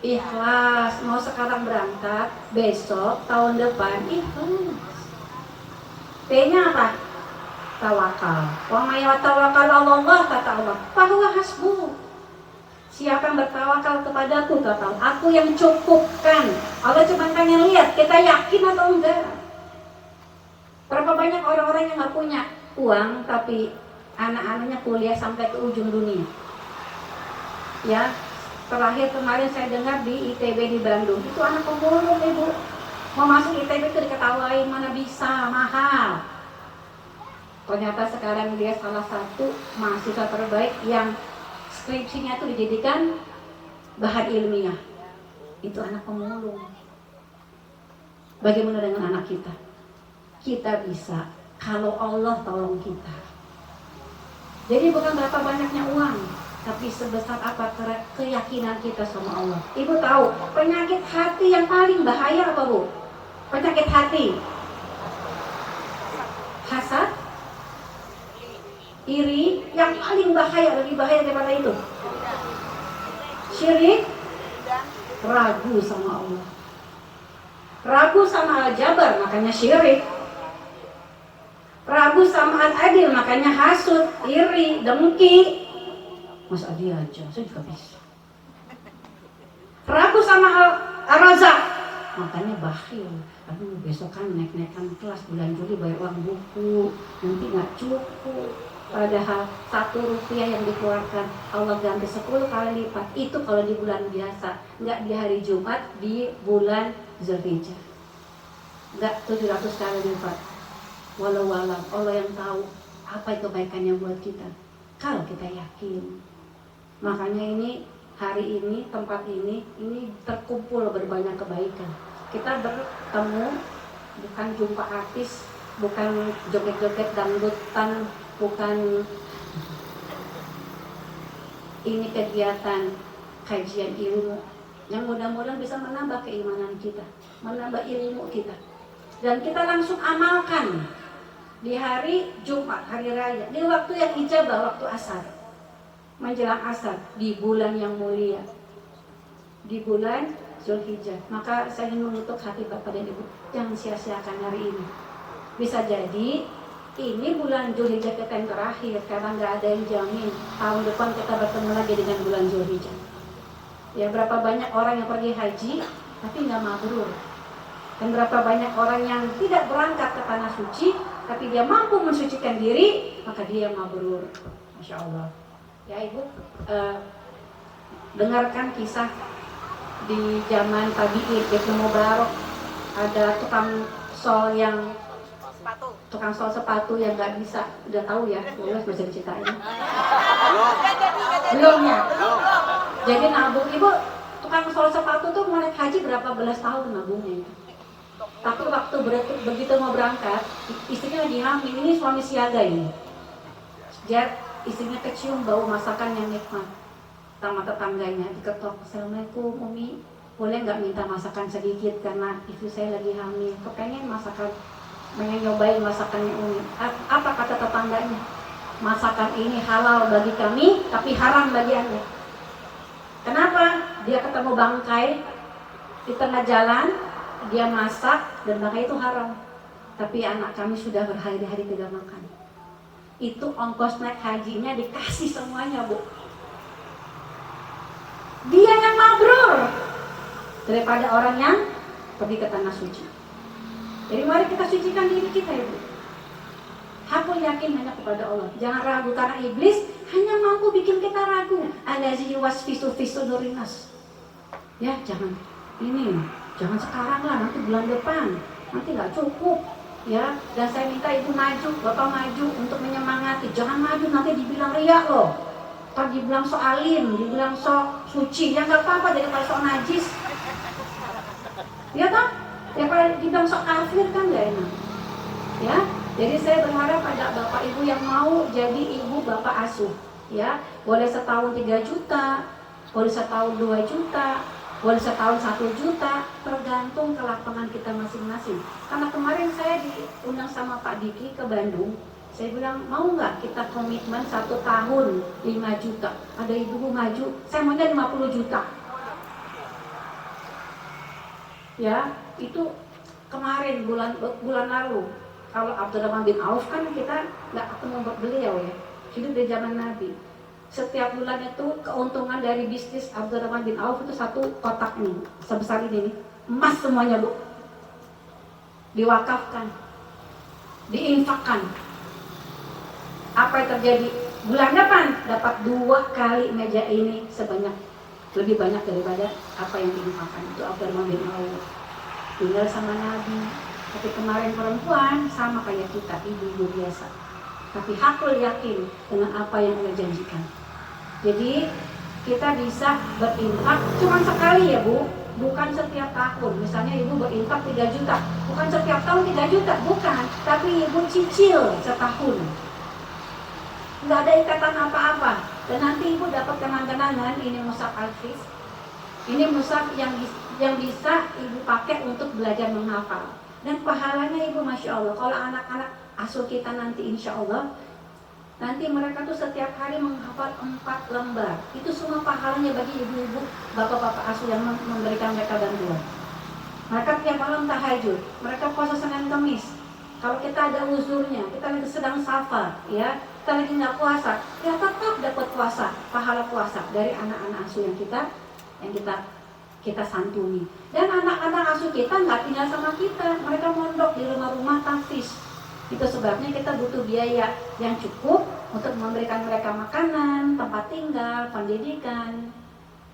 Ikhlas. Mau sekarang berangkat, besok, tahun depan, ikhlas. P-nya apa? Tawakal. Wa may yatawakkal 'ala Allah, kata Allah, fahuwa hasbuh. Siapa yang bertawakal kepadaku, kata Allah, aku yang cukupkan. Allah cuma pengen lihat kita yakin atau enggak. Berapa banyak orang-orang yang nggak punya uang tapi anak-anaknya kuliah sampai ke ujung dunia. Ya, terakhir kemarin saya dengar di ITB di Bandung, itu anak pemulung, ibu. Mau masuk ITB itu diketawain, mana bisa, mahal. Ternyata sekarang dia salah satu mahasiswa terbaik yang skripsinya itu dijadikan bahan ilmiah. Itu anak pemulung. Bagaimana dengan anak kita? Kita bisa kalau Allah tolong kita. Jadi bukan berapa banyaknya uang, tapi sebesar apa keyakinan kita sama Allah. Ibu tahu penyakit hati yang paling bahaya apa, Bu? Penyakit hati. Hasad, iri, yang paling bahaya, lebih bahaya daripada itu. Syirik, ragu sama Allah. Ragu sama Al-Jabar, makanya syirik. Ragu sama Al-Adil, makanya hasud, iri, dengki. Mas Adi aja, saya juga bisa. Ragu sama Al-Razak, makanya bakhil. Aduh, besok kan naik-naikan kelas, bulan Juli bayar uang buku, nanti nggak cukup. Padahal 1 rupiah yang dikeluarkan Allah ganti 10 kali lipat. Itu kalau di bulan biasa, nggak di hari Jumat, di bulan Zulhijjah, nggak 700 kali lipat. Walau Allah yang tahu apa kebaikannya buat kita kalau kita yakin. Makanya ini hari ini, tempat ini terkumpul berbanyak kebaikan. Kita bertemu bukan jumpa artis, bukan joget-joget dangdutan, bukan ini kegiatan kajian ilmu yang mudah-mudahan bisa menambah keimanan kita, menambah ilmu kita, dan kita langsung amalkan di hari Jumat, hari raya, di waktu yang ijabah, waktu asar, menjelang asar, di bulan yang mulia, di bulan Zulhijjah. Maka saya ingin mengutuk hati Bapak dan Ibu, jangan sia-siakan hari ini. Bisa jadi ini bulan Zulhijjah kita yang terakhir, karena nggak ada yang jamin tahun depan kita bertemu lagi dengan bulan Zulhijjah. Ya, berapa banyak orang yang pergi haji tapi nggak mabrur, dan berapa banyak orang yang tidak berangkat ke tanah suci tapi dia mampu mensucikan diri, maka dia mabrur. Masya Allah. Ya Ibu, dengarkan kisah di zaman tabi'in, Ibnu Mubarak, ada tukang sol sepatu yang nggak bisa, udah tahu ya, boleh bisa diceritain. Belumnya. Jadi nabung, Ibu, tukang sol sepatu tuh mau naik haji berapa belas tahun nabungnya. Tapi waktu begitu mau berangkat, istrinya lagi hamil, ini suami siaga ini. Dia istrinya kecium bau masakan yang nikmat. Sama tetangganya diketok, "Assalamualaikum Umi, boleh nggak minta masakan sedikit karena istri saya lagi hamil, kepengen masakan, pengen nyobain masakannya Umi." Apa kata tetangganya? "Masakan ini halal bagi kami, tapi haram bagi Anda." Kenapa? Dia ketemu bangkai di tengah jalan, dia masak dan bangkai itu haram. Tapi anak kami sudah berhari-hari tidak makan. Itu ongkos naik hajinya dikasih semuanya, Bu. Dia yang mabrur daripada orang yang pergi ke tanah suci. Jadi mari kita sucikan diri kita, Ibu. Aku yakin hanya kepada Allah. Jangan ragu, karena iblis hanya mampu bikin kita ragu. Allazi yuwaswisu fi sudurinas. Ya, jangan sekarang lah, nanti bulan depan, nanti nggak cukup. Ya, dan saya minta Ibu maju, Bapak maju untuk menyemangati. Jangan maju nanti dibilang riak loh. Ntar dibilang sok alim, dibilang sok suci, ya nggak apa-apa daripada sok najis. Ya toh? Ya kalau dibilang sok kafir kan nggak enak. Ya, jadi saya berharap ada Bapak Ibu yang mau jadi ibu bapak asuh. Ya, boleh setahun 3 juta, boleh setahun 2 juta, boleh setahun 1 juta, tergantung ke lapangan kita masing-masing. Karena kemarin saya diundang sama Pak Diki ke Bandung, Saya bilang, mau nggak kita komitmen 1 tahun 5 juta? Ada ibu maju, saya maunya 50 juta. Ya, itu kemarin bulan lalu. Kalau Abdurrahman bin Auf kan kita nggak ketemu beliau ya, hidup di zaman Nabi. Setiap bulan itu keuntungan dari bisnis Abdurrahman bin Auf itu 1 kotak nih, sebesar ini nih, emas semuanya Bu. Diwakafkan, diinfakkan. Apa yang terjadi? Bulan depan dapat 2 kali meja ini sebanyak, lebih banyak daripada apa yang diinfakkan. Itu Abdurrahman bin Auf, tinggal sama Nabi. Tapi kemarin perempuan sama kayak kita, ibu-ibu biasa. Tapi hakul yakin dengan apa yang Allah janjikan. Jadi kita bisa berinfak cuma sekali ya Bu, bukan setiap tahun. Misalnya ibu berinfak 3 juta, bukan setiap tahun 3 juta, bukan. Tapi ibu cicil setahun. Nggak ada ikatan apa-apa. Dan nanti ibu dapat kenang-kenangan, ini mushaf Al-Hafiz. Ini mushaf yang bisa ibu pakai untuk belajar menghafal. Dan pahalanya ibu Masya Allah, kalau anak-anak asuh kita nanti insya Allah, nanti mereka tuh setiap hari menghafal 4 lembar. Itu semua pahalanya bagi ibu-ibu, bapak-bapak asuh yang memberikan mereka bantuan. Mereka tiap malam tahajud, mereka puasa Senin Kamis. Kalau kita ada uzurnya, kita lagi sedang safar, ya, kita lagi nggak puasa, ya tetap dapat puasa, pahala puasa dari anak-anak asuh yang kita santuni. Dan anak-anak asuh kita nggak tinggal sama kita, mereka mondok di rumah-rumah tahfiz. Itu sebabnya kita butuh biaya yang cukup untuk memberikan mereka makanan, tempat tinggal, pendidikan,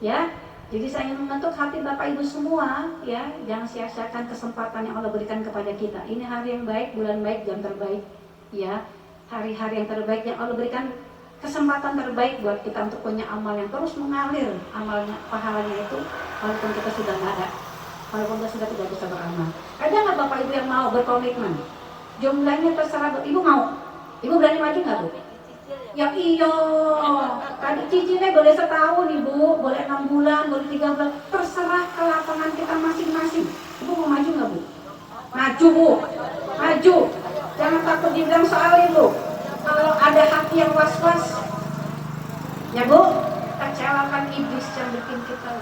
ya. Jadi saya ingin membentuk hati Bapak Ibu semua, ya, jangan sia-siakan kesempatan yang Allah berikan kepada kita. Ini hari yang baik, bulan baik, jam terbaik, ya, hari-hari yang terbaik yang Allah berikan, kesempatan terbaik buat kita untuk punya amal yang terus mengalir, amalnya, pahalanya itu, walaupun kita sudah nggak ada, walaupun kita sudah tidak bisa beramal. Ada nggak Bapak Ibu yang mau berkomitmen? Jumlahnya terserah, Ibu mau? Ibu berani maju nggak Bu? Ya iya, tadi cicilnya boleh setahun Ibu, boleh 6 bulan, boleh 3 bulan, terserah ke lapangan kita masing-masing. Ibu mau maju nggak Bu? Maju Bu, maju. Jangan takut dibilang soal Ibu. Kalau ada hati yang was-was, ya Bu, kecewakan iblis yang bikin kita.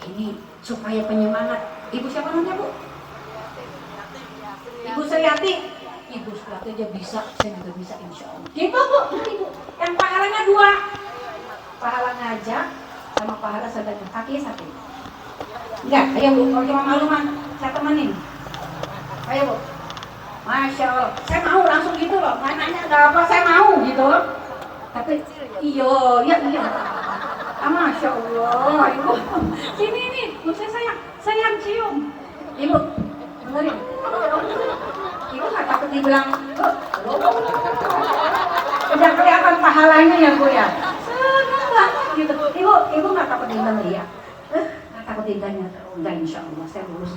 Ini supaya penyemangat. Ibu siapa namanya Bu? Ibu Suryati. Ibu Suryati aja bisa, saya juga bisa insya Allah. Gitu Bu, Ibu. Yang pahalanya 2. Pahala ngajak sama pahala sedekah. Kaki satu. Enggak, ayo Bu, kalau cuma malu-malu, saya temenin. Ayo Bu. Masya Allah, saya mau langsung gitu loh. Nanya nggak apa, saya mau gitu. Tapi iya. Masya Allah, Ibu. Sini nih, saya yang cium. Ibu, dengerin. Ibu nggak takut dibilang, udah kelihatan pahalanya ya Bu ya. Senang banget gitu. Ibu nggak takut dibilang ya. Nggak takut ditanya. Enggak, insya Allah saya lulus.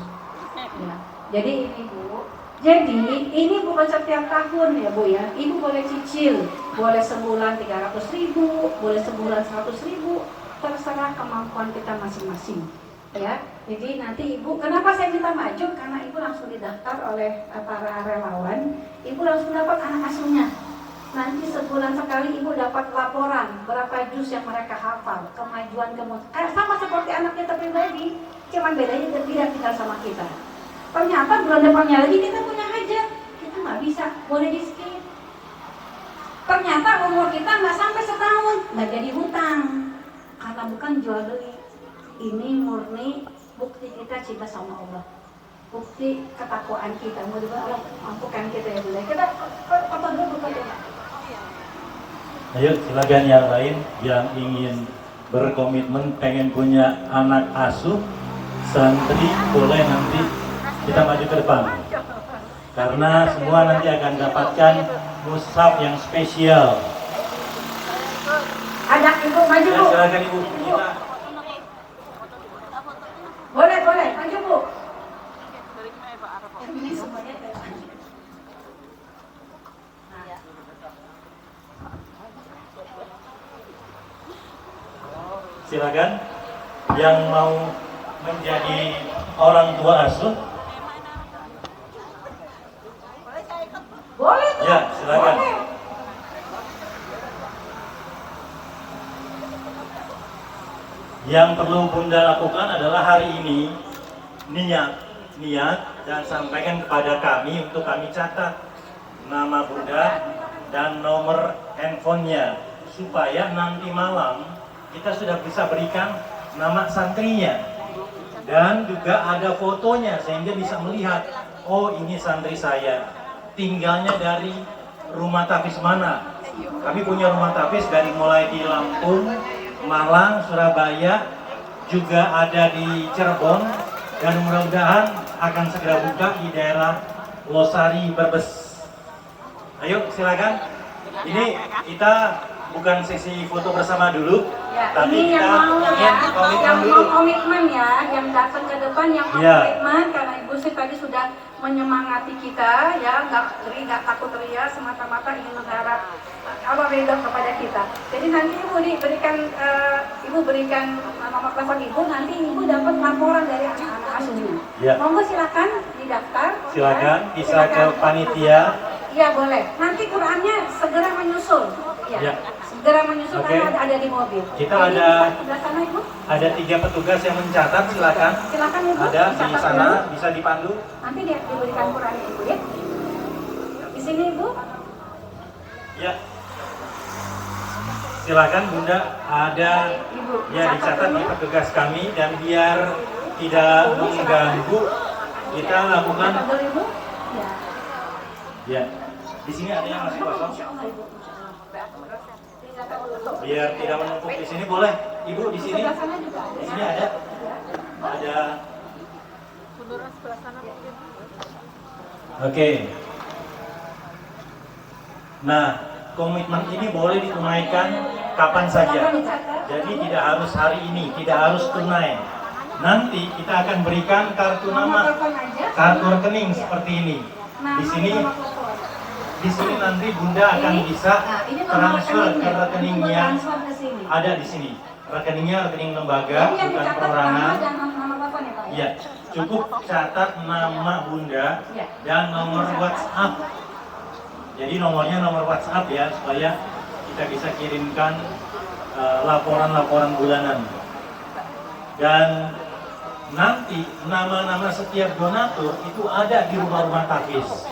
Ya. Jadi ini Bu. Jadi ini bukan setiap tahun ya Bu ya. Ibu boleh cicil, boleh sebulan 300.000, boleh sebulan 100.000, terserah kemampuan kita masing-masing. Ya, jadi nanti Ibu, kenapa saya minta maju? Karena Ibu langsung didaftar oleh para relawan. Ibu langsung dapat anak asuhnya. Nanti sebulan sekali Ibu dapat laporan berapa juz yang mereka hafal, kemajuan sama seperti anak kita pribadi, cuman bedanya dia tidak tinggal sama kita. Ternyata bulan depannya lagi kita punya hajat, kita nggak bisa, boleh di skip. Ternyata umur kita nggak sampai setahun, nggak jadi hutang, karena bukan jual beli. Ini murni bukti kita cinta sama Allah, bukti ketakwaan kita. Mudah-mudahan Allah mampukan kita ya Bu. Kita foto dulu foto. Ayo silakan yang lain yang ingin berkomitmen pengen punya anak asuh santri, boleh nanti kita maju ke depan. Karena semua nanti akan dapatkan mushaf yang spesial. Ada Ibu maju Bu. Silakan Ibu. Boleh, maju Bu. Silakan yang mau menjadi orang tua asuh Yang perlu Bunda lakukan adalah hari ini niat dan sampaikan kepada kami untuk kami catat nama Bunda dan nomor handphonenya, supaya nanti malam kita sudah bisa berikan nama santrinya dan juga ada fotonya sehingga bisa melihat, oh ini santri saya, tinggalnya dari rumah tapis mana. Kami punya rumah tapis dari mulai di Lampung, Malang, Surabaya, juga ada di Cirebon, dan mudah-mudahan akan segera buka di daerah Losari, Brebes. Ayo silakan. Ini kita bukan sesi foto bersama dulu, Ya, tapi ini kita yang mau ya, komitmen yang dulu. mau komitmen ya, yang datang ke depan yang mau Ya. komitmen, karena Ibu sih tadi sudah menyemangati kita ya, nggak takut ria, semata-mata ingin mengharap Allah ridho kepada kita. Jadi nanti Ibu berikan nomor telepon Ibu, nanti Ibu dapat laporan dari anak-anak asuhnya. Ya. Monggo silakan didaftar. Silakan, ya. bisa ke panitia. Iya boleh. Nanti Qurannya segera menyusul. Ya. Segera menyusul Oke. karena ada di mobil. Kita Jadi, ada- sebelah sana Ibu. Ada 3 petugas yang mencatat, silakan. Silakan Ibu. Ada di dicatat sana, dulu. bisa dipandu. Nanti dia diberikan Qurannya Ibu ya. Di sini Ibu. Ya. Silakan Bunda, ada Ibu. ya dicatat di petugas kami, dan biar tidak mengganggu kita lakukan. Catat dulu Ibu. Ya. Ya. Di sini ada yang masih kosong. Insya Allah Ibu. Dicatat dulu. Biar tidak menumpuk di sini, boleh Ibu di sini. Sebelah sana juga ada. Di sini ada. Ada. Oke. Nah, komitmen ini boleh ditunaikan kapan saja. Jadi tidak harus hari ini, tidak harus tunai. Nanti kita akan berikan kartu Nomor nama, telepon aja. kartu rekening seperti ini. Nama Di sini, sama telepon. di sini nanti Bunda akan Ini, bisa nah, ini nomor transfer ke rekeningnya. rekening Ibu yang transfer ke sini. ada di sini. Rekeningnya rekening lembaga, Ini yang bukan dicatat perorangan. nama dan nomor telepon ya Pak ya? Iya, cukup catat nama Bunda Iya. dan nomor WhatsApp. Jadi nomornya nomor WhatsApp ya, supaya kita bisa kirimkan laporan-laporan bulanan. Dan nanti nama-nama setiap donatur itu ada di rumah-rumah tahfiz.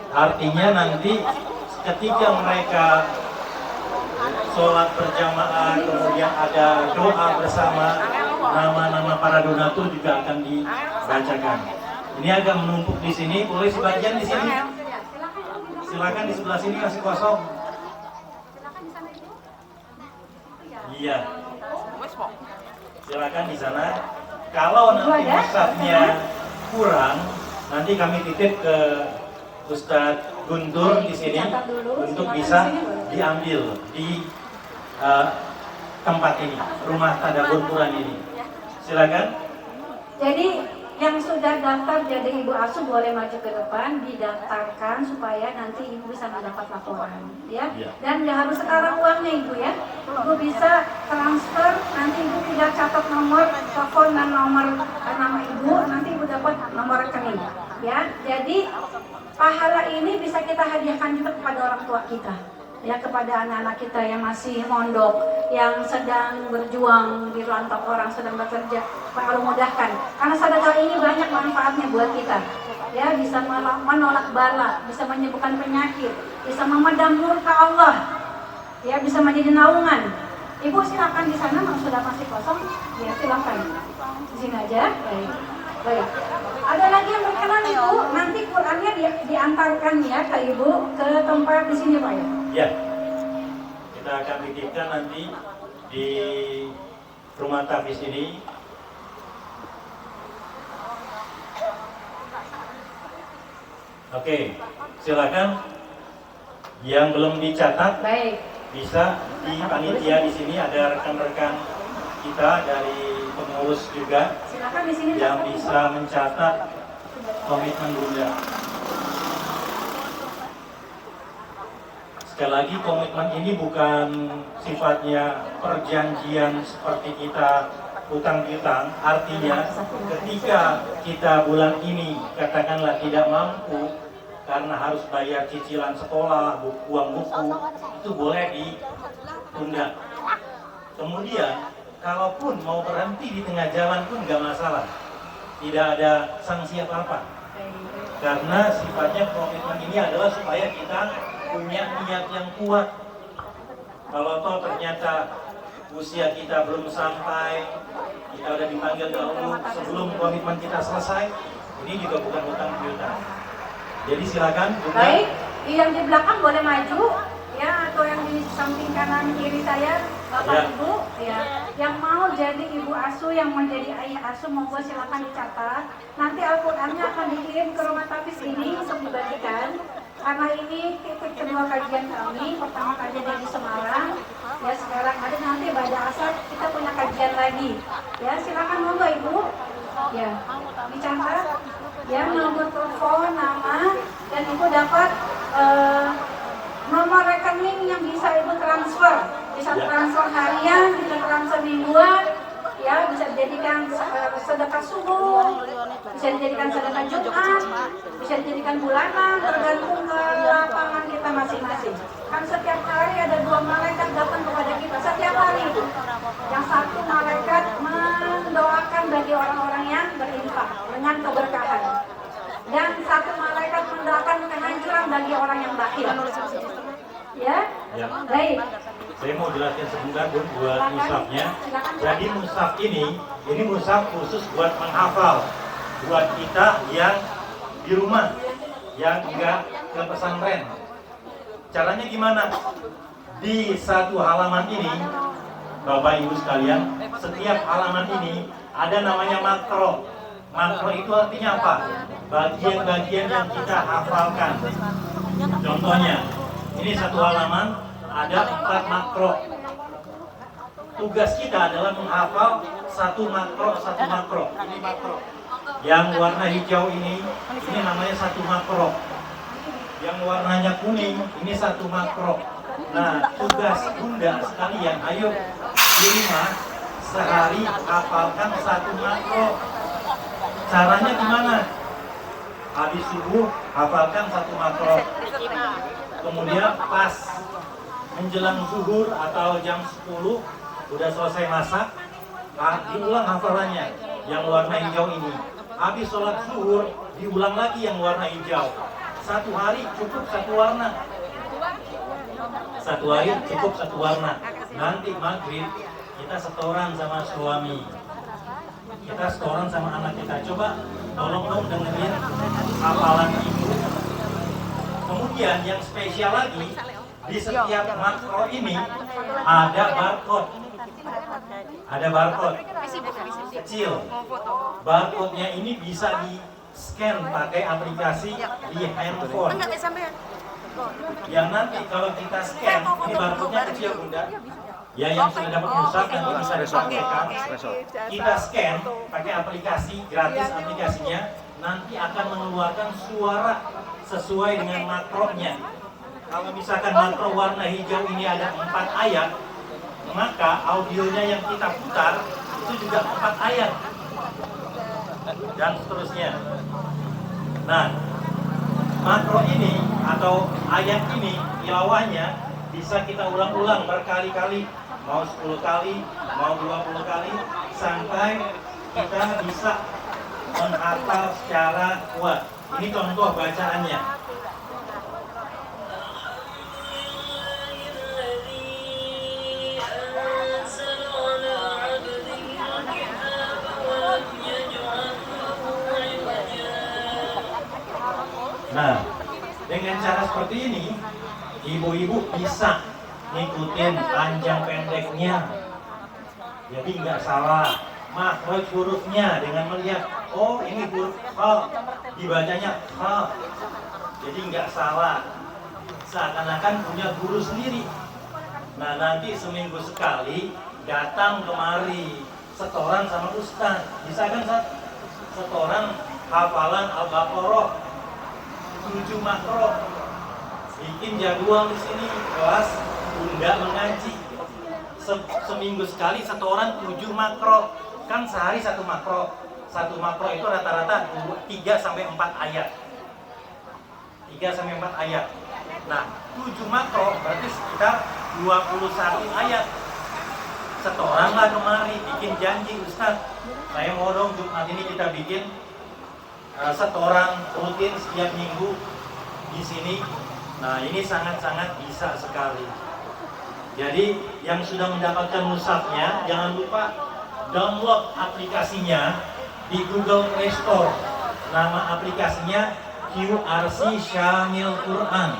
Artinya nanti ketika mereka sholat berjamaah, kemudian ada doa bersama, nama-nama para donatur juga akan dibacakan. Ini agak menumpuk di sini, boleh sebagian di sini. Silakan di sebelah sini masih kosong. Iya. Silakan di sana. Kalau nanti musafnya kurang, nanti kami titip ke Ustadz Guntur di sini untuk bisa diambil di tempat ini, rumah tadabbur Quran ini. Silakan. Jadi yang sudah daftar jadi ibu asuh boleh maju ke depan, didaftarkan supaya nanti ibu bisa mendapat laporan, ya. Ya. Dan nggak harus sekarang uangnya ibu ya. Ibu bisa transfer, nanti ibu tinggal catat nomor telepon dan nomor nama ibu, nanti ibu dapat nomor rekening, ya. Jadi pahala ini bisa kita hadiahkan juga kepada orang tua kita, ya, kepada anak-anak kita yang masih mondok, yang sedang berjuang di rantau orang, sedang bekerja. Pak Allah mudahkan, karena sedekah ini banyak manfaatnya buat kita, ya, bisa menolak bala, bisa menyembuhkan penyakit, bisa memedam murka Allah, ya, bisa menjadi naungan. Ibu silakan di sana, sudah masih kosong, ya silakan di sini aja. Baik. Ada lagi yang berkenan Ibu, nanti Qurannya diantarkan ya ke Ibu ke tempat di sini Pak ya. Ya. Kita akan titipkan nanti di rumah tahfiz ini. Oke, silakan. Yang belum dicatat Baik. bisa di panitia di sini, ada rekan-rekan kita dari pengurus juga Silakan di sini. yang bisa mencatat komitmen Bunda. Sekali lagi, komitmen ini bukan sifatnya perjanjian seperti kita utang piutang. Artinya ketika kita bulan ini katakanlah tidak mampu karena harus bayar cicilan sekolah, uang buku, itu boleh ditunda. Kemudian kalaupun mau berhenti di tengah jalan pun nggak masalah, tidak ada sanksi apa-apa. Karena sifatnya komitmen ini adalah supaya kita punya niat yang kuat. Kalau toh ternyata usia kita belum sampai, kita udah dipanggil dahulu sebelum komitmen kita selesai, ini juga bukan hutang piutang. Jadi silakan Bunda. Baik, yang di belakang boleh maju ya, atau yang di samping kanan kiri saya, Bapak Ya. Ibu ya. Yang mau jadi ibu asuh, yang menjadi ayah asuh, monggo silakan dicatat. Nanti Al-Qur'annya akan dikirim ke rumah tapis ini untuk dibagikan. Karena ini titik kedua kajian kami, pertama kajian dari Semarang, ya sekarang ada, nanti pada asar kita punya kajian lagi. Ya silakan monggo Ibu, ya dicatat, ya nomor telepon, nama, dan Ibu dapat nomor rekening yang bisa Ibu transfer, bisa transfer harian, bisa transfer mingguan, ya bisa dijadikan sedekah subuh, bisa dijadikan sedekah Jumat, bisa dijadikan bulanan, tergantung ke lapangan kita masing-masing. Kan setiap hari ada 2 malaikat datang kepada kita setiap hari. Yang satu malaikat mendoakan bagi orang-orang yang berinfak dengan keberkahan, dan satu malaikat mendoakan kehancuran bagi orang yang bakhil. Ya, Ya. baik. Saya mau jelaskan sebentar Bun buat musafnya. Jadi musaf ini musaf khusus buat menghafal, buat kita yang di rumah, yang enggak ke pesantren. Caranya gimana? Di satu halaman ini, Bapak Ibu sekalian, setiap halaman ini ada namanya makro. Makro itu artinya apa? Bagian-bagian yang kita hafalkan. Contohnya, ini satu halaman ada 4 makro. Tugas kita adalah menghafal satu makro. Ini makro. Yang warna hijau ini namanya satu makro. Yang warnanya kuning ini satu makro. Nah, tugas Bunda sekalian, ayo di rumah sehari hafalkan satu makro. Caranya gimana? Habis subuh hafalkan satu makro. Kemudian pas menjelang zuhur atau jam 10 udah selesai masak, diulang hafalannya yang warna hijau ini. Habis sholat zuhur diulang lagi yang warna hijau. Satu hari cukup satu warna. Satu hari cukup satu warna. Nanti maghrib kita setoran sama suami, kita setoran sama anak kita. Coba tolong dong dengerin hafalan ibu. Kemudian yang spesial lagi, di setiap makro ini ada barcode. Ada barcode kecil. Barcode-nya ini bisa di-scan pakai aplikasi di handphone. Yang nanti kalau kita scan, ini barcode-nya kecil Bunda. Ya, yang sudah dapat musaf nanti bisa disampaikan. Kita scan pakai aplikasi, gratis aplikasinya, nanti akan mengeluarkan suara sesuai dengan makronya. Kalau misalkan makro warna hijau ini ada 4 ayat, maka audionya yang kita putar itu juga 4 ayat, dan seterusnya. Nah, makro ini atau ayat ini tilawahnya bisa kita ulang-ulang berkali-kali, mau 10 kali, mau 20 kali, sampai kita bisa menghafal secara kuat. Ini contoh bacaannya. Nah, dengan cara seperti ini, ibu-ibu bisa ngikutin panjang pendeknya. Jadi nggak salah makhraj hurufnya dengan melihat, oh ini huruf kha, dibacanya kha. Jadi nggak salah. Seakan-akan punya guru sendiri. Nah, nanti seminggu sekali datang kemari setoran sama ustaz. Bisa kan setoran hafalan Al-Baqarah 7 makro, bikin jadwal di sini kelas Bunda mengaji. Seminggu sekali setoran 7 makro, kan sehari satu makro. Satu makro itu rata-rata 3 sampai 4 ayat. 3 sampai 4 ayat. Nah, 7 makro berarti sekitar 21 ayat. setoran lah kemari, bikin janji, Ustadz, saya mau dong Jumat ini kita bikin setoran rutin setiap minggu di sini. Nah, ini sangat-sangat bisa sekali. Jadi yang sudah mendapatkan mushafnya, jangan lupa download aplikasinya di Google Play Store. Nama aplikasinya QRC Syamil Quran.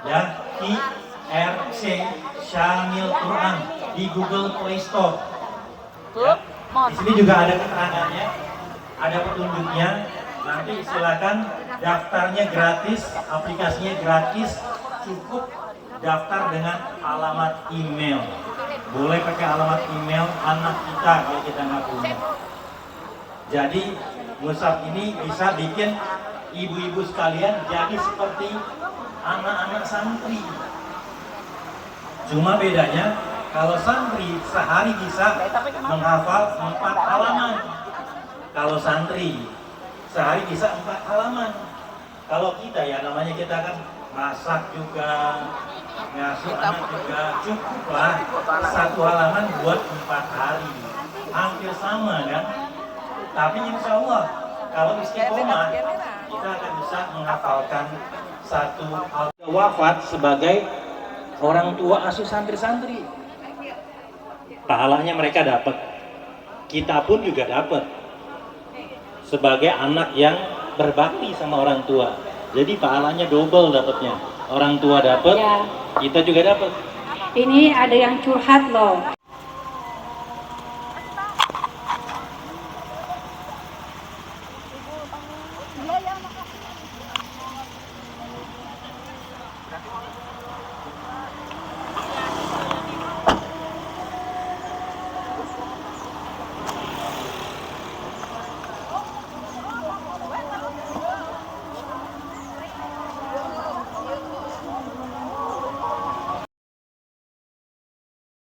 Ya, QRC Syamil Quran di Google Play Store. Ya. Di sini juga ada keterangannya, ada petunjuknya. Nanti silakan, daftarnya gratis, aplikasinya gratis, cukup daftar dengan alamat email. Boleh pakai alamat email anak kita kalau kita nggak punya. Jadi mushaf ini bisa bikin ibu-ibu sekalian jadi seperti anak-anak santri. Cuma bedanya kalau santri sehari bisa menghafal 4 halaman. Kalau santri sehari bisa 4 halaman. Kalau kita ya namanya kita kan masak juga, ngasuh anak juga, cukuplah 1 halaman buat 4 hari. Hampir sama kan? Tapi insya Allah kalau istiqomah kita akan bisa menghafalkan 1 wafat sebagai orang tua asuh santri-santri. Pahalanya mereka dapat, kita pun juga dapat sebagai anak yang berbakti sama orang tua. Jadi pahalanya double dapatnya. Orang tua dapat, Ya. kita juga dapat. Ini ada yang curhat loh.